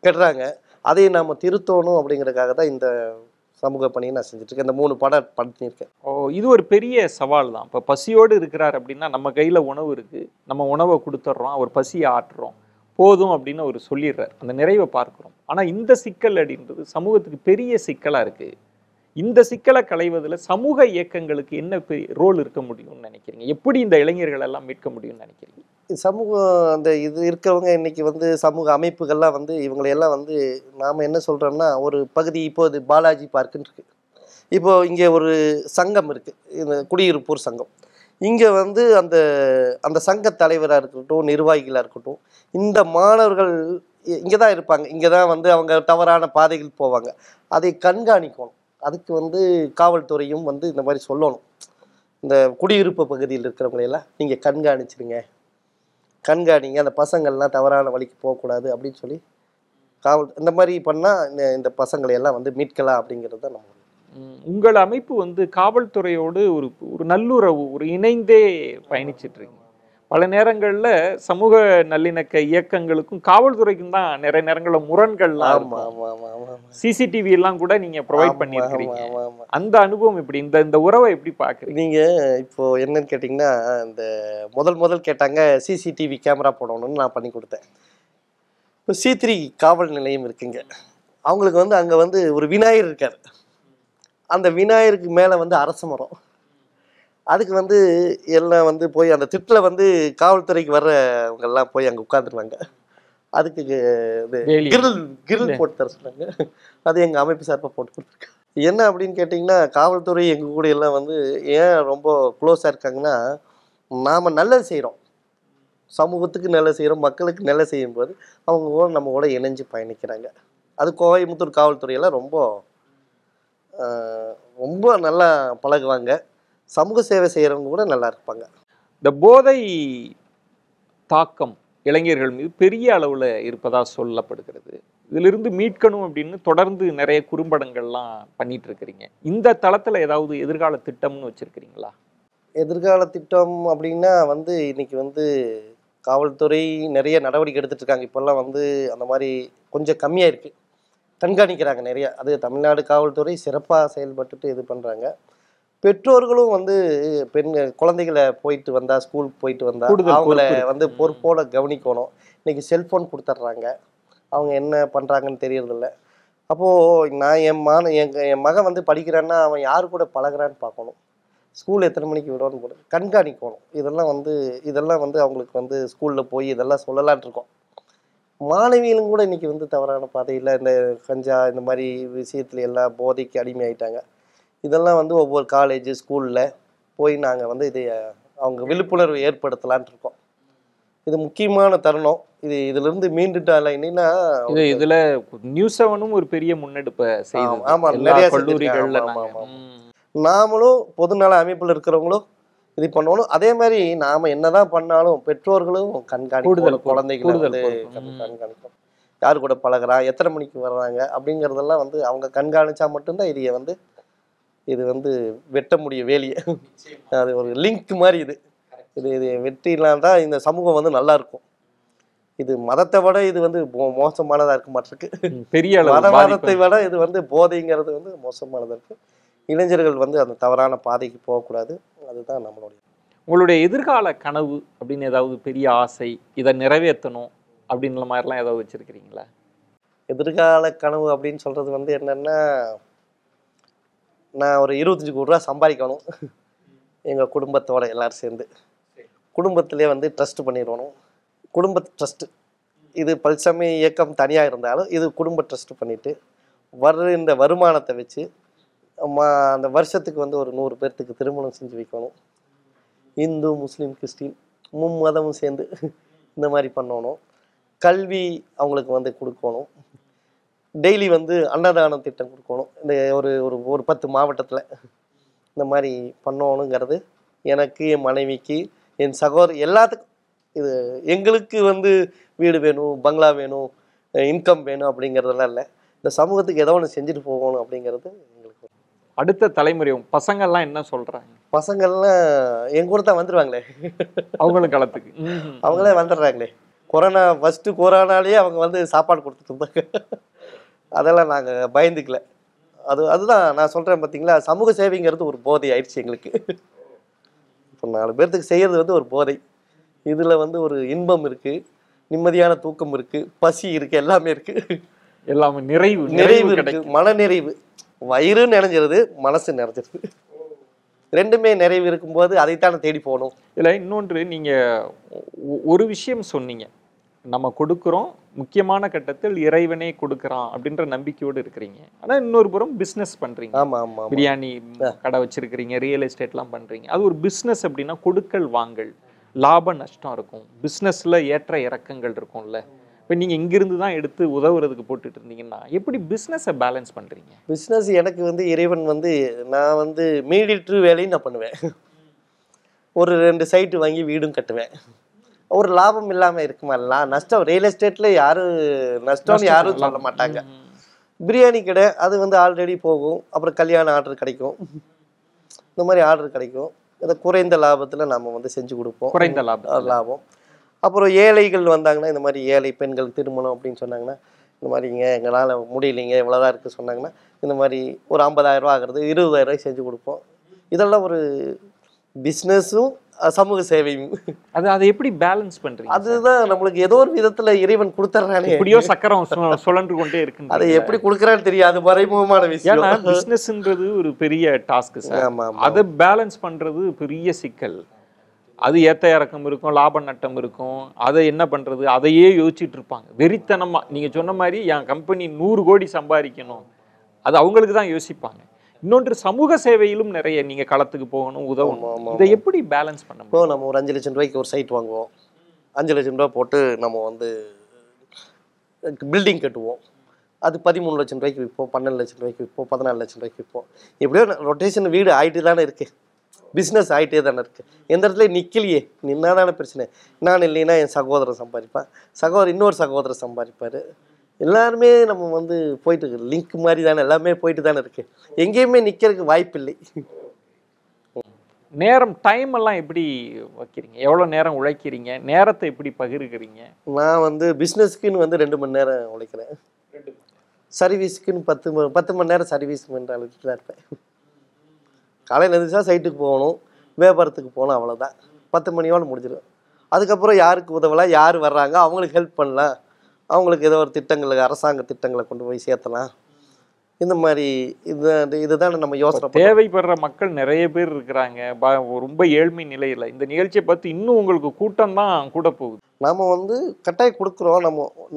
கெடுறாங்க, அதை நாம் திருத்தணும் அப்படிங்கிறதுக்காக தான் இந்த சமூக பணியை நான் செஞ்சுட்ருக்கேன். இந்த 3 படம் பண்ணியிருக்கேன். இது ஒரு பெரிய சவால் தான். இப்போ பசியோடு இருக்கிறார் அப்படின்னா நம்ம கையில் உணவு இருக்குது, நம்ம உணவை கொடுத்துட்றோம், அவர் பசியை ஆட்டுறோம், போதும் அப்படின்னு அவர் சொல்லிடுறார், அந்த நிறைவை பார்க்குறோம். ஆனால் இந்த சிக்கல் அப்படின்றது சமூகத்துக்கு பெரிய சிக்கலாக இருக்குது. இந்த சிக்கலை களைவதில் சமூக இயக்கங்களுக்கு என்ன ரோல் இருக்க முடியும்னு நினைக்கிறீங்க? எப்படி இந்த இளைஞர்கள் எல்லாம் மீட்க முடியும்னு நினைக்கிறீங்க? சமூகம் அந்த இது இருக்கிறவங்க இன்னைக்கு வந்து சமூக அமைப்புகள்லாம் வந்து இவங்களையெல்லாம் வந்து நாம் என்ன சொல்கிறோம்னா, ஒரு பகுதி இப்போது பாலாஜி பார்க்குன்னு இருக்குது. இப்போது இங்கே ஒரு சங்கம் இருக்குது, இந்த குடியிருப்போர் சங்கம். இங்கே வந்து அந்த அந்த சங்க தலைவராக இருக்கட்டும், நிர்வாகிகளாக இருக்கட்டும், இந்த மாணவர்கள் இங்கே தான் இருப்பாங்க, இங்கே தான் வந்து அவங்க தவறான பாதைகள் போவாங்க. அதை கண்காணிக்கணும். அதுக்கு வந்து காவல்துறையும் வந்து இந்த மாதிரி சொல்லணும், இந்த குடியிருப்பு பகுதியில் இருக்கிறவங்களையெல்லாம் நீங்கள் கண்காணிங்க, அந்த பசங்கள்லாம் தவறான வழிக்கு போகக்கூடாது அப்படின்னு சொல்லி இந்த மாதிரி பண்ணால் இந்த பசங்களையெல்லாம் வந்து மீட்கலாம் அப்படிங்கிறது தான் நம்ம. உங்கள் அமைப்பு வந்து காவல்துறையோடு ஒரு நல்லுறவு, ஒரு இணைந்தே பயணிச்சிட்ருக்கீங்க. பல நேரங்கள்ல சமூக நல்லிணக்க இயக்கங்களுக்கும் காவல்துறைக்கும் தான் நிறைய நேரங்கள்ல முரண்கள்லாம் ஆமா இருக்கும். ஆமா ஆமா ஆமா ஆமா. சிசிடிவி எல்லாம் கூட நீங்க ப்ரொவைட் ஆமா, பண்ணிருக்கீங்க. ஆமா, ஆமா. அந்த அனுபவம் எப்படி, இந்த உறவை எப்படி பாக்குறீங்க? நீங்க இப்போ என்னன்னு கேட்டிங்கன்னா, இந்த முதல் கேட்டாங்க சிசிடிவி கேமரா போடணும்னு நான் பண்ணி கொடுத்தேன். இப்போ C3 காவல் நிலையம் இருக்குங்க. அவங்களுக்கு வந்து அங்க வந்து ஒரு விநாயகர் இருக்காரு. அந்த விநாயகருக்கு மேல வந்து அரச மரம். அதுக்கு வந்து எல்லாம் வந்து போய் அந்த திட்டுல வந்து காவல்துறைக்கு வர்றவங்க எல்லாம் போய் அங்க உட்கார்ந்துருவாங்க. அதுக்கு இது வேலி. கிரில் போட்டு தர சொன்னாங்க. அது எங்க அமைப்பு சார்பா போட்டு கொடுத்துருக்காங்க. என்ன அப்படின்னு கேட்டிங்கன்னா, காவல்துறை எங்க கூட எல்லாம் வந்து ஏன் ரொம்ப க்ளோஸா இருக்காங்கன்னா, நாம நல்லது செய்றோம். சமூகத்துக்கு நல்லது செய்றோம், மக்களுக்கு நல்லது செய்யும்போது அவங்க கூட நம்ம கூட இணைஞ்சு பயணிக்கிறாங்க. அது கோயம்புத்தூர் காவல்துறையெல்லாம் ரொம்ப ரொம்ப நல்லா பழகுவாங்க. சமூக சேவை செய்கிறவங்க கூட நல்லா இருப்பாங்க. இந்த போதை தாக்கம் இளைஞர்கள் மீது பெரிய அளவுல இருப்பதா சொல்லப்படுகிறது. இதிலிருந்து மீட்கணும் அப்படின்னு தொடர்ந்து நிறைய குறும்படங்கள்லாம் பண்ணிட்டு இருக்கிறீங்க. இந்த தளத்துல ஏதாவது எதிர்கால திட்டம்னு வச்சிருக்கிறீங்களா? எதிர்கால திட்டம் அப்படின்னா வந்து இன்னைக்கு வந்து காவல்துறை நிறைய நடவடிக்கை எடுத்துட்டு இருக்காங்க. இப்போல்லாம் வந்து அந்த மாதிரி கொஞ்சம் கம்மியாக இருக்கு. கண்காணிக்கிறாங்க நிறைய. அது தமிழ்நாடு காவல்துறை சிறப்பாக செயல்பட்டுட்டு இது பண்ணுறாங்க. பெற்றோர்களும் வந்து குழந்தைகளை போயிட்டு வந்தா, ஸ்கூலுக்கு போயிட்டு வந்தா கூடுதல் அவங்கள பொறுப்பு இருக்கு. வந்து பொறுப்போட கவனிக்கணும். இன்னைக்கு செல்போன் கொடுத்துட்றாங்க. அவங்க என்ன பண்ணுறாங்கன்னு தெரியறதில்ல. அப்போது நான் என் மகன் வந்து படிக்கிறான்னா அவன் யார் கூட பழகுறான்னு பார்க்கணும். ஸ்கூல் எத்தனை மணிக்கு விடணும்னு கூட கண்காணிக்கணும். இதெல்லாம் வந்து அவங்களுக்கு வந்து ஸ்கூலில் போய் இதெல்லாம் சொல்லலான்ட்டு இருக்கோம். மாணவிகளும் கூட இன்னைக்கு வந்து தவறான பாதையில் இந்த கஞ்சா இந்த மாதிரி விஷயத்துல எல்லாம் போதைக்கு அடிமையாயிட்டாங்க. இதெல்லாம் வந்து ஒவ்வொரு காலேஜ் ஸ்கூலில் போய் நாங்கள் வந்து இதை அவங்க விழிப்புணர்வு ஏற்படுத்தலான்ட்டு இருக்கோம். இது முக்கியமான தருணம். இதிலிருந்து மீண்டுட்டால என்னன்னா இதுல நியூஸ் 7 ஒரு பெரிய முன்னெடுப்பை செய்யுது. ஆமா, எல்லா நிறைய கல்லூரிகள்ல ஆமா, நாங்க. ஆமா, நாமளும் பொதுநல அமைப்பில் இருக்கிறவங்களும் இது பண்ணணும். அதே மாதிரி நாம என்னதான் பண்ணாலும் பெற்றோர்களும் கண்காணிக்கணும். குழந்தைகளை வந்து கண்காணிக்கணும். யாரு கூட பழகுறா, எத்தனை மணிக்கு வர்றாங்க அப்படிங்கிறதெல்லாம் வந்து அவங்க கண்காணிச்சா மட்டும்தான் இது வந்து வெட்ட முடியும் வேலையை. அது ஒரு லிங்க் மாதிரி. இது வெற்றிலாம் தான் இந்த சமூகம் வந்து நல்லா இருக்கும். இது மதத்தை விட இது வந்து மோசமானதா இருக்க மாட்டிருக்கு. பெரிய மதத்தை விட இது வந்து போதைங்கிறது வந்து மோசமானதா இருக்கு. இளைஞர்கள் வந்து அந்த தவறான பாதைக்கு போகக்கூடாது. அதுதான் நம்மளுடைய. உங்களுடைய எதிர்கால கனவு அப்படின்னு ஏதாவது பெரிய ஆசை, இதை நிறைவேற்றணும் அப்படின்ற மாதிரிலாம் ஏதாவது வச்சிருக்கிறீங்களா? எதிர்கால கனவு அப்படின்னு சொல்றது வந்து என்னன்னா, நான் ஒரு 25 கோடி ரூபா சம்பாதிக்கணும். எங்கள் குடும்பத்தோட எல்லாரும் சேர்ந்து குடும்பத்திலே வந்து ட்ரஸ்ட் பண்ணிடணும். குடும்ப ட்ரஸ்ட்டு இது பல்சமய இயக்கம் தனியாக இருந்தாலும் இது குடும்ப ட்ரஸ்ட் பண்ணிட்டு இந்த வருமானத்தை வச்சு அந்த வருஷத்துக்கு வந்து ஒரு 100 பேர்த்துக்கு திருமணம் செஞ்சு வைக்கணும். இந்து, முஸ்லீம், கிறிஸ்டின் மும்மதமும் சேர்ந்து இந்த மாதிரி பண்ணணும். கல்வி அவங்களுக்கு வந்து கொடுக்கணும். டெய்லி வந்து அன்னதானம் திட்டம் கொடுக்கணும். இந்த ஒரு 10 மாவட்டத்தில் இந்த மாதிரி பண்ணணுங்கிறது எனக்கு, என் மனைவிக்கு, என் சகோதரி எல்லாத்துக்கும். இது எங்களுக்கு வந்து வீடு வேணும், பங்களா வேணும், இன்கம் வேணும் அப்படிங்கிறதெல்லாம் இல்லை. இந்த சமூகத்துக்கு ஏதோ ஒன்று செஞ்சுட்டு போகணும் அப்படிங்கிறது எங்களுக்கு. அடுத்த தலைமுறை பசங்கள்லாம் என்ன சொல்றாங்க? பசங்கள்லாம் என் கூட தான் வந்துடுவாங்களே. அவங்களும் களத்துக்கு அவங்களே வந்துடுறாங்களே. ஃபஸ்ட்டு கொரோனாலேயே அவங்க வந்து சாப்பாடு கொடுத்துட்டு இருந்தாங்க. அதெல்லாம் நாங்கள் பயந்துக்கல. அதுதான் நான் சொல்கிறேன் பார்த்தீங்களா, சமூக சேவைங்கிறது ஒரு போதை ஆயிடுச்சு எங்களுக்கு. இப்போ 4 பேர்த்துக்கு செய்கிறது வந்து ஒரு போதை. இதில் வந்து ஒரு இன்பம் இருக்குது, நிம்மதியான தூக்கம் இருக்குது, பசி இருக்குது, எல்லாமே இருக்குது. எல்லாமே நிறைவு இருக்குது, மன நிறைவு. வயிறு நிறைஞ்சிருது, மனசு நிறைஞ்சிருது. ரெண்டுமே நிறைவு இருக்கும்போது அதைத்தானே தேடி போகணும். இல்லை, இன்னொன்று நீங்கள் ஒரு விஷயம் சொன்னீங்க, நம்ம கொடுக்குறோம், முக்கியமான கட்டத்தில் இறைவனே கொடுக்குறான் அப்படின்ற நம்பிக்கையோடு இருக்கிறீங்க. ஆனால் இன்னொரு புறம் பிஸ்னஸ் பண்ணுறீங்க. ஆமாம் ஆமாம். பிரியாணி கடை வச்சுருக்கிறீங்க, ரியல் எஸ்டேட்லாம் பண்ணுறீங்க. அது ஒரு பிஸ்னஸ் அப்படின்னா கொடுக்கல் வாங்கல், லாப நஷ்டம் இருக்கும், பிஸ்னஸில் ஏற்ற இறக்கங்கள் இருக்கும்ல. இப்போ நீங்கள் இங்கிருந்து தான் எடுத்து உதவுறதுக்கு போட்டுட்டு இருந்தீங்கன்னா எப்படி பிஸ்னஸை பேலன்ஸ் பண்ணுறீங்க? பிஸ்னஸ் எனக்கு வந்து இறைவன் வந்து நான் வந்து மீடியேட்டர் வேலையும் நான் பண்ணுவேன். ஒரு 2 சைட்டு வாங்கி வீடும் கட்டுவேன். ஒரு லாபம் இல்லாமல் இருக்குமா? நஷ்டம் ரியல் எஸ்டேட்டில் நஷ்டம்னு யாரும் சொல்ல மாட்டாங்க. பிரியாணி கடை அது வந்து ஆல்ரெடி போகும். அப்புறம் கல்யாண ஆர்டர் கிடைக்கும், இந்த மாதிரி ஆர்டர் கிடைக்கும். அதை குறைந்த லாபத்தில் நம்ம வந்து செஞ்சு கொடுப்போம். குறைந்த லாபம். லாபம். அப்புறம் ஏழைகள் வந்தாங்கன்னா, இந்த மாதிரி ஏழை பெண்கள் திருமணம் அப்படின்னு சொன்னாங்கன்னா, இந்த மாதிரிங்க எங்களால் முடியலைங்க இவ்வளோதான் இருக்குது சொன்னாங்கன்னா, இந்த மாதிரி ஒரு 50,000 ரூபா ஆகிறது 20,000 செஞ்சு கொடுப்போம். இதெல்லாம் ஒரு பிஸ்னஸும் சமூக சேவையும். அதை எப்படி பேலன்ஸ் பண்றீங்க? அதுதான் நம்மளுக்கு ஏதோ ஒரு விதத்துல இறைவன் கொடுத்துறானே, எப்படியோ சக்கரம் சுழன்று கொண்டே இருக்கு. அதை எப்படி கொடுக்குறான்னு தெரியாது, மறைமுகமான விஷயம். ஏன்னா பிசினஸ்ன்றது ஒரு பெரிய டாஸ்க் சார். அதை பேலன்ஸ் பண்றது பெரிய சிக்கல். அது ஏத்த இறக்கம் இருக்கும், லாப நட்டம் இருக்கும். அதை என்ன பண்றது, அதையே யோசிச்சுட்டு இருப்பாங்க வெறித்தனமா. நீங்க சொன்ன மாதிரி என் கம்பெனி 100 கோடி சம்பாதிக்கணும், அது அவங்களுக்கு தான் யோசிப்பாங்க. இன்னொன்று சமூக சேவையிலும் நிறைய நீங்க களத்துக்கு போகணும், உதவணும். இதை எப்படி பேலன்ஸ் பண்ண? இப்போ நம்ம ஒரு 5 லட்சம் ரூபாய்க்கு ஒரு சைட் வாங்குவோம். 5 லட்சம் ரூபாய் போட்டு நம்ம வந்து பில்டிங் கட்டுவோம். அது 13 லட்சம் ரூபாய்க்கு விற்போம், 12 லட்சம் ரூபாய்க்கு விற்போம், 14 லட்சம் ரூபாய்க்கு விற்போம். எப்படியோ ரொட்டேஷன் வீடு ஆகிட்டு தானே இருக்கு, பிஸ்னஸ் ஆகிட்டே தானே இருக்கு. எந்த இடத்துல நிற்கலையே, நின்னா தானே பிரச்சனை. நான் இல்லைன்னா என் சகோதரன் சம்பாதிப்பேன், இன்னொரு சகோதரர் சம்பாதிப்பார். எல்லாருமே நம்ம வந்து போயிட்டு இருக்கு, லிங்க் மாதிரி தானே எல்லாமே போயிட்டு தானே இருக்கு. எங்கேயுமே நிற்கிறதுக்கு வாய்ப்பு இல்லை. நேரம் டைம் எல்லாம் எப்படி வைக்கிறீங்க? எவ்வளோ நேரம் உழைக்கிறீங்க? நேரத்தை எப்படி பகிர்கிறீங்க? நான் வந்து பிஸ்னஸ்க்குன்னு வந்து 2 மணி நேரம் உழைக்கிறேன். சர்வீஸுக்குன்னு 10 மணி நேரம் சர்வீஸ் பண்ணுற அளவுக்கு தான் இருப்பேன். காலையில் எழுந்திரிச்சா சைட்டுக்கு போகணும், வியாபாரத்துக்கு போகணும், அவ்வளோதான். 10 மணியோடு முடிஞ்சிடும். அதுக்கப்புறம் யாருக்கு உதவலாம், யார் வர்றாங்க அவங்களுக்கு ஹெல்ப் பண்ணலாம், அவங்களுக்கு ஏதோ ஒரு திட்டங்களை, அரசாங்க திட்டங்களை கொண்டு போய் சேர்த்தலாம். இந்த மாதிரி இதுதான் நம்ம யோசனை. தேவைப்படுற மக்கள் நிறைய பேர் இருக்கிறாங்க, ரொம்ப ஏழ்மை நிலையில். இந்த நிகழ்ச்சியை பார்த்து இன்னும் உங்களுக்கு கூட்டம் தான் கூட போகுது. நாம் வந்து கட்டாயம் கொடுக்குறோம்.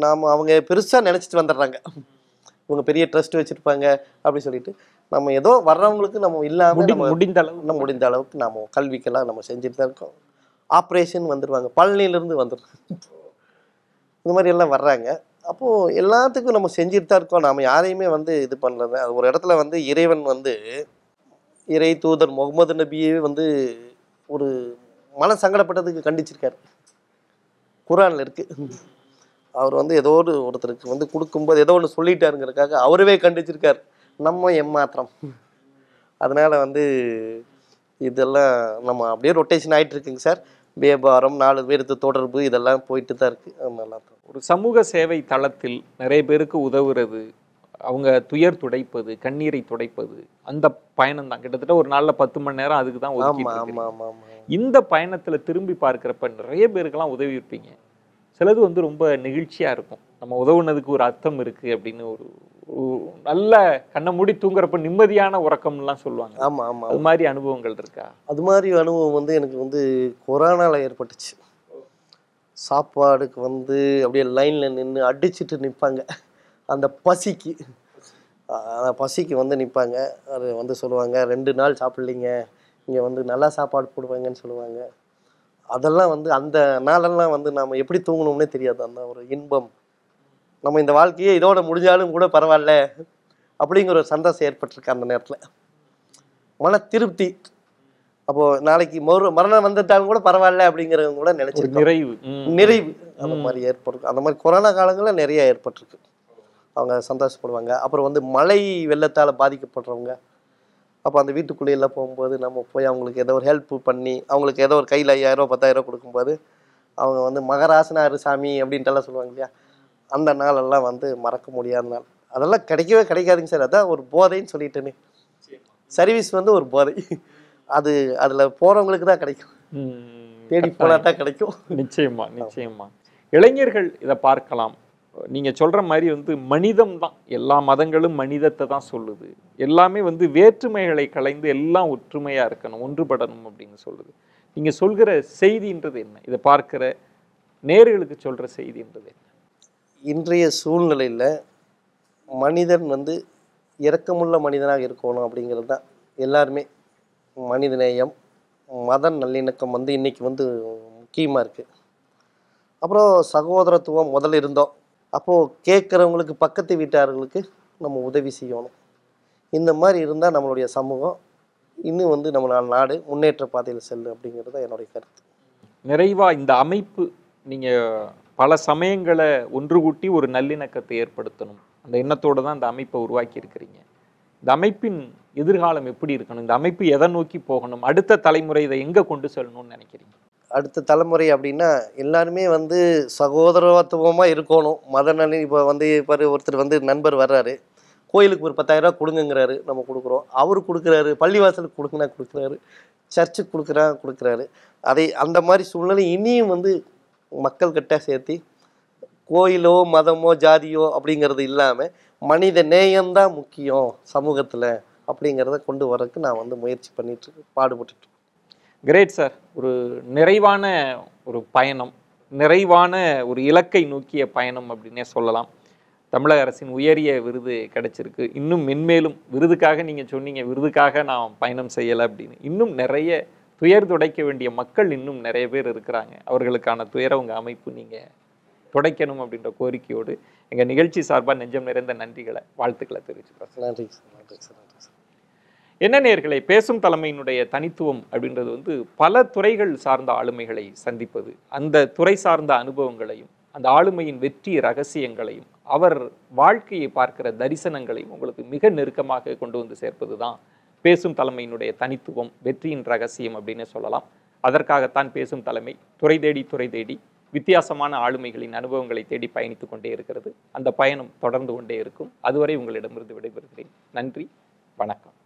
நாம் அவங்க பெருசாக நினச்சிட்டு வந்துடுறாங்க, இவங்க பெரிய ட்ரஸ்ட் வச்சுருப்பாங்க அப்படி சொல்லிட்டு. நம்ம ஏதோ வர்றவங்களுக்கு நம்ம இல்லாமல் முடிந்த அளவுக்கு நம்ம கல்விக்கெல்லாம் நம்ம செஞ்சுட்டு தான் இருக்கோம். ஆப்ரேஷன் வந்துடுவாங்க, பழனியிலேருந்து வந்துடும், இந்த மாதிரி எல்லாம் வர்றாங்க. அப்போது எல்லாத்துக்கும் நம்ம செஞ்சுட்டு தான் இருக்கோம். நாம் யாரையுமே வந்து இது பண்ணல. அது ஒரு இடத்துல வந்து இறைவன் வந்து இறை தூதர் முகமது நபியே வந்து ஒரு மன சங்கடப்பட்டதுக்கு கண்டிச்சிருக்காரு, குரானில் இருக்குது. அவர் வந்து ஏதோ ஒருத்தருக்கு வந்து கொடுக்கும்போது ஏதோ ஒன்று சொல்லிட்டாருங்கிறதுக்காக அவரவே கண்டிச்சிருக்கார். நம்ம ஏமாத்திரம். அதனால் வந்து இதெல்லாம் நம்ம அப்படியே ரொட்டேஷன் ஆகிட்டு இருக்குங்க சார். வியாபாரம், 4 பேருக்கு தொடர்பு, இதெல்லாம் போயிட்டு தான் இருக்குது. நல்லா ஒரு சமூக சேவை தளத்தில் நிறைய பேருக்கு உதவுறது, அவங்க துயர் துடைப்பது, கண்ணீரை துடைப்பது, அந்த பயணம் தான். கிட்டத்தட்ட ஒரு நாளில் 10 மணி நேரம் அதுக்கு தான் ஒதுக்கிட்டு. இந்த பயணத்தில் திரும்பி பார்க்குறப்ப நிறைய பேருக்கெல்லாம் உதவி இருப்பீங்க. சிலது வந்து ரொம்ப நெகிழ்ச்சியாக இருக்கும், நம்ம உதவுனதுக்கு ஒரு அர்த்தம் இருக்குது அப்படின்னு. ஒரு நல்ல கண்ணை மூடி தூங்குறப்ப நிம்மதியான உறக்கம்லாம் சொல்லுவாங்க. ஆமாம் ஆமாம், அது மாதிரி அனுபவங்கள் இருக்கா? அது மாதிரி அனுபவம் வந்து எனக்கு வந்து கொரோனாவில் ஏற்பட்டுச்சு. சாப்பாடுக்கு வந்து அப்படியே லைனில் நின்று அடிச்சுட்டு நிற்பாங்க. அந்த பசிக்கு வந்து நிற்பாங்க. அது வந்து சொல்லுவாங்க 2 நாள் சாப்பிட்லிங்க, இங்கே வந்து நல்லா சாப்பாடு போடுவாங்கன்னு சொல்லுவாங்க. அதெல்லாம் வந்து அந்த நாளெல்லாம் வந்து நாம் எப்படி தூங்கணும்னே தெரியாது. அந்த ஒரு இன்பம், நம்ம இந்த வாழ்க்கையே இதோட முடிஞ்சாலும் கூட பரவாயில்ல அப்படிங்கிற ஒரு சந்தோஷம் ஏற்பட்டிருக்கு அந்த நேரத்தில். மன திருப்தி. அப்போது நாளைக்கு மரணம் வந்துட்டாலும் கூட பரவாயில்ல அப்படிங்கிறவங்க கூட நினச்சிருக்கோம். நிறைவு அந்த மாதிரி ஏற்பட்டிருக்கு. அந்த மாதிரி கொரோனா காலங்களில் நிறைய ஏற்பட்டிருக்கு. அவங்க சந்தோஷப்படுவாங்க. அப்புறம் வந்து மழை வெள்ளத்தால் பாதிக்கப்படுறவங்க, அப்போ அந்த வீட்டுக்குள்ளேயெல்லாம் போகும்போது நம்ம போய் அவங்களுக்கு ஏதோ ஒரு ஹெல்ப் பண்ணி, அவங்களுக்கு ஏதோ ஒரு கையில் 5,000 10,000 கொடுக்கும்போது அவங்க வந்து மகராசனாரு சாமி அப்படின்ட்டுலாம் சொல்லுவாங்க இல்லையா, அந்த நாளெல்லாம் வந்து மறக்க முடியாத நாள். அதெல்லாம் கிடைக்கவே கிடைக்காதுங்க சார். அதான் ஒரு போதைன்னு சொல்லிட்டேனே, சர்வீஸ் வந்து ஒரு போதை. அதில் போகிறவங்களுக்கு தான் கிடைக்கும், தேடி போனால் தான் கிடைக்கும். நிச்சயமா. இளைஞர்கள் இதை பார்க்கலாம். நீங்கள் சொல்கிற மாதிரி வந்து மனிதம் தான், எல்லா மதங்களும் மனிதத்தை தான் சொல்லுது. எல்லாமே வந்து வேற்றுமைகளை கலைந்து எல்லாம் ஒற்றுமையாக இருக்கணும், ஒன்றுபடணும் அப்படின்னு சொல்லுது. நீங்கள் சொல்கிற செய்தின்றது என்ன? இதை பார்க்குற நேயர்களுக்கு சொல்கிற செய்தின்றது என்ன? இன்றைய சூழ்நிலையில் மனிதன் வந்து இரக்கமுள்ள மனிதனாக இருக்கணும் அப்படிங்கிறது தான். எல்லாருமே மனிதநேயம், மத நல்லிணக்கம் வந்து இன்றைக்கி வந்து முக்கியமாக இருக்குது. அப்புறம் சகோதரத்துவம் முதல்ல இருந்தோம். அப்போது கேட்குறவங்களுக்கு, பக்கத்து வீட்டார்களுக்கு நம்ம உதவி செய்யணும். இந்த மாதிரி இருந்தால் நம்மளுடைய சமூகம் இன்னும் வந்து நம்ம நாடு முன்னேற்ற பாதையில் செல்லும் அப்படிங்கிறது தான் என்னுடைய கருத்து. நிறைவாக இந்த அமைப்பு, நீங்கள் பல சமயங்களை ஒன்று கூட்டி ஒரு நல்லிணக்கத்தை ஏற்படுத்தணும், அந்த எண்ணத்தோடு தான் இந்த அமைப்பை உருவாக்கி இருக்கிறீங்க. இந்த அமைப்பின் எதிர்காலம் எப்படி இருக்கணும், இந்த அமைப்பு எதை நோக்கி போகணும், அடுத்த தலைமுறை இதை எங்க கொண்டு செல்லணும்னு நினைக்கிறீங்க? அடுத்த தலைமுறை அப்படின்னா எல்லாருமே வந்து சகோதரத்துவமாக இருக்கணும். மதநலன் இப்போ வந்து இப்போ ஒருத்தர் வந்து நண்பர் வர்றாரு, கோயிலுக்கு ஒரு 10,000 ரூபா கொடுங்கங்கிறாரு, நம்ம கொடுக்குறோம். அவரு கொடுக்குறாரு, பள்ளிவாசலுக்கு கொடுக்குனா கொடுக்குறாரு, சர்ச்சுக்கு கொடுக்குறாரு. அதை அந்த மாதிரி சூழ்நிலை இனியும் வந்து மக்கள்கிட்ட சேர்த்து கோயிலோ மதமோ ஜாதியோ அப்படிங்கிறது இல்லாமல் மனித நேயம்தான் முக்கியம் சமூகத்தில் அப்படிங்கிறத கொண்டு வரக்கு நான் வந்து முயற்சி பண்ணிட்டு பாடுபட்டுட்டு. Great sir. ஒரு நிறைவான ஒரு பயணம், நிறைவான ஒரு இலக்கை நோக்கிய பயணம் அப்படின்னே சொல்லலாம். தமிழக அரசின் உயரிய விருது கிடைச்சிருக்கு. இன்னும் மென்மேலும் விருதுக்காக நீங்கள் சொன்னீங்க, விருதுக்காக நான் பயணம் செய்யலை அப்படின்னு. இன்னும் நிறைய துயர் துடைக்க வேண்டிய மக்கள் இன்னும் நிறைய பேர் இருக்கிறாங்க. அவர்களுக்கான துயர உங்கள் அமைப்பு நீங்கள் துடைக்கணும் அப்படின்ற கோரிக்கையோடு எங்கள் நிகழ்ச்சி சார்பாக நெஞ்சம் நிறைந்த நன்றிகளை, வாழ்த்துக்களை தெரிவிச்சுக்கிறேன். நன்றி சார், நன்றி சார், நன்றி சார். என்ன நேயர்களே, பேசும் தலைமையினுடைய தனித்துவம் அப்படின்றது வந்து பல துறைகள் சார்ந்த ஆளுமைகளை சந்திப்பது, அந்த துறை சார்ந்த அனுபவங்களையும் அந்த ஆளுமையின் வெற்றி ரகசியங்களையும் அவர் வாழ்க்கையை பார்க்கிற தரிசனங்களையும் உங்களுக்கு மிக நெருக்கமாக கொண்டு வந்து சேர்ப்பது தான் பேசும் தலைமையினுடைய தனித்துவம், வெற்றியின் ரகசியம் அப்படின்னு சொல்லலாம். அதற்காகத்தான் பேசும் தலைமை துறை தேடி வித்தியாசமான ஆளுமைகளின் அனுபவங்களை தேடி பயணித்து கொண்டே இருக்கிறது. அந்த பயணம் தொடர்ந்து கொண்டே இருக்கும். அதுவரை உங்களிடமிருந்து விடைபெறுகிறேன். நன்றி, வணக்கம்.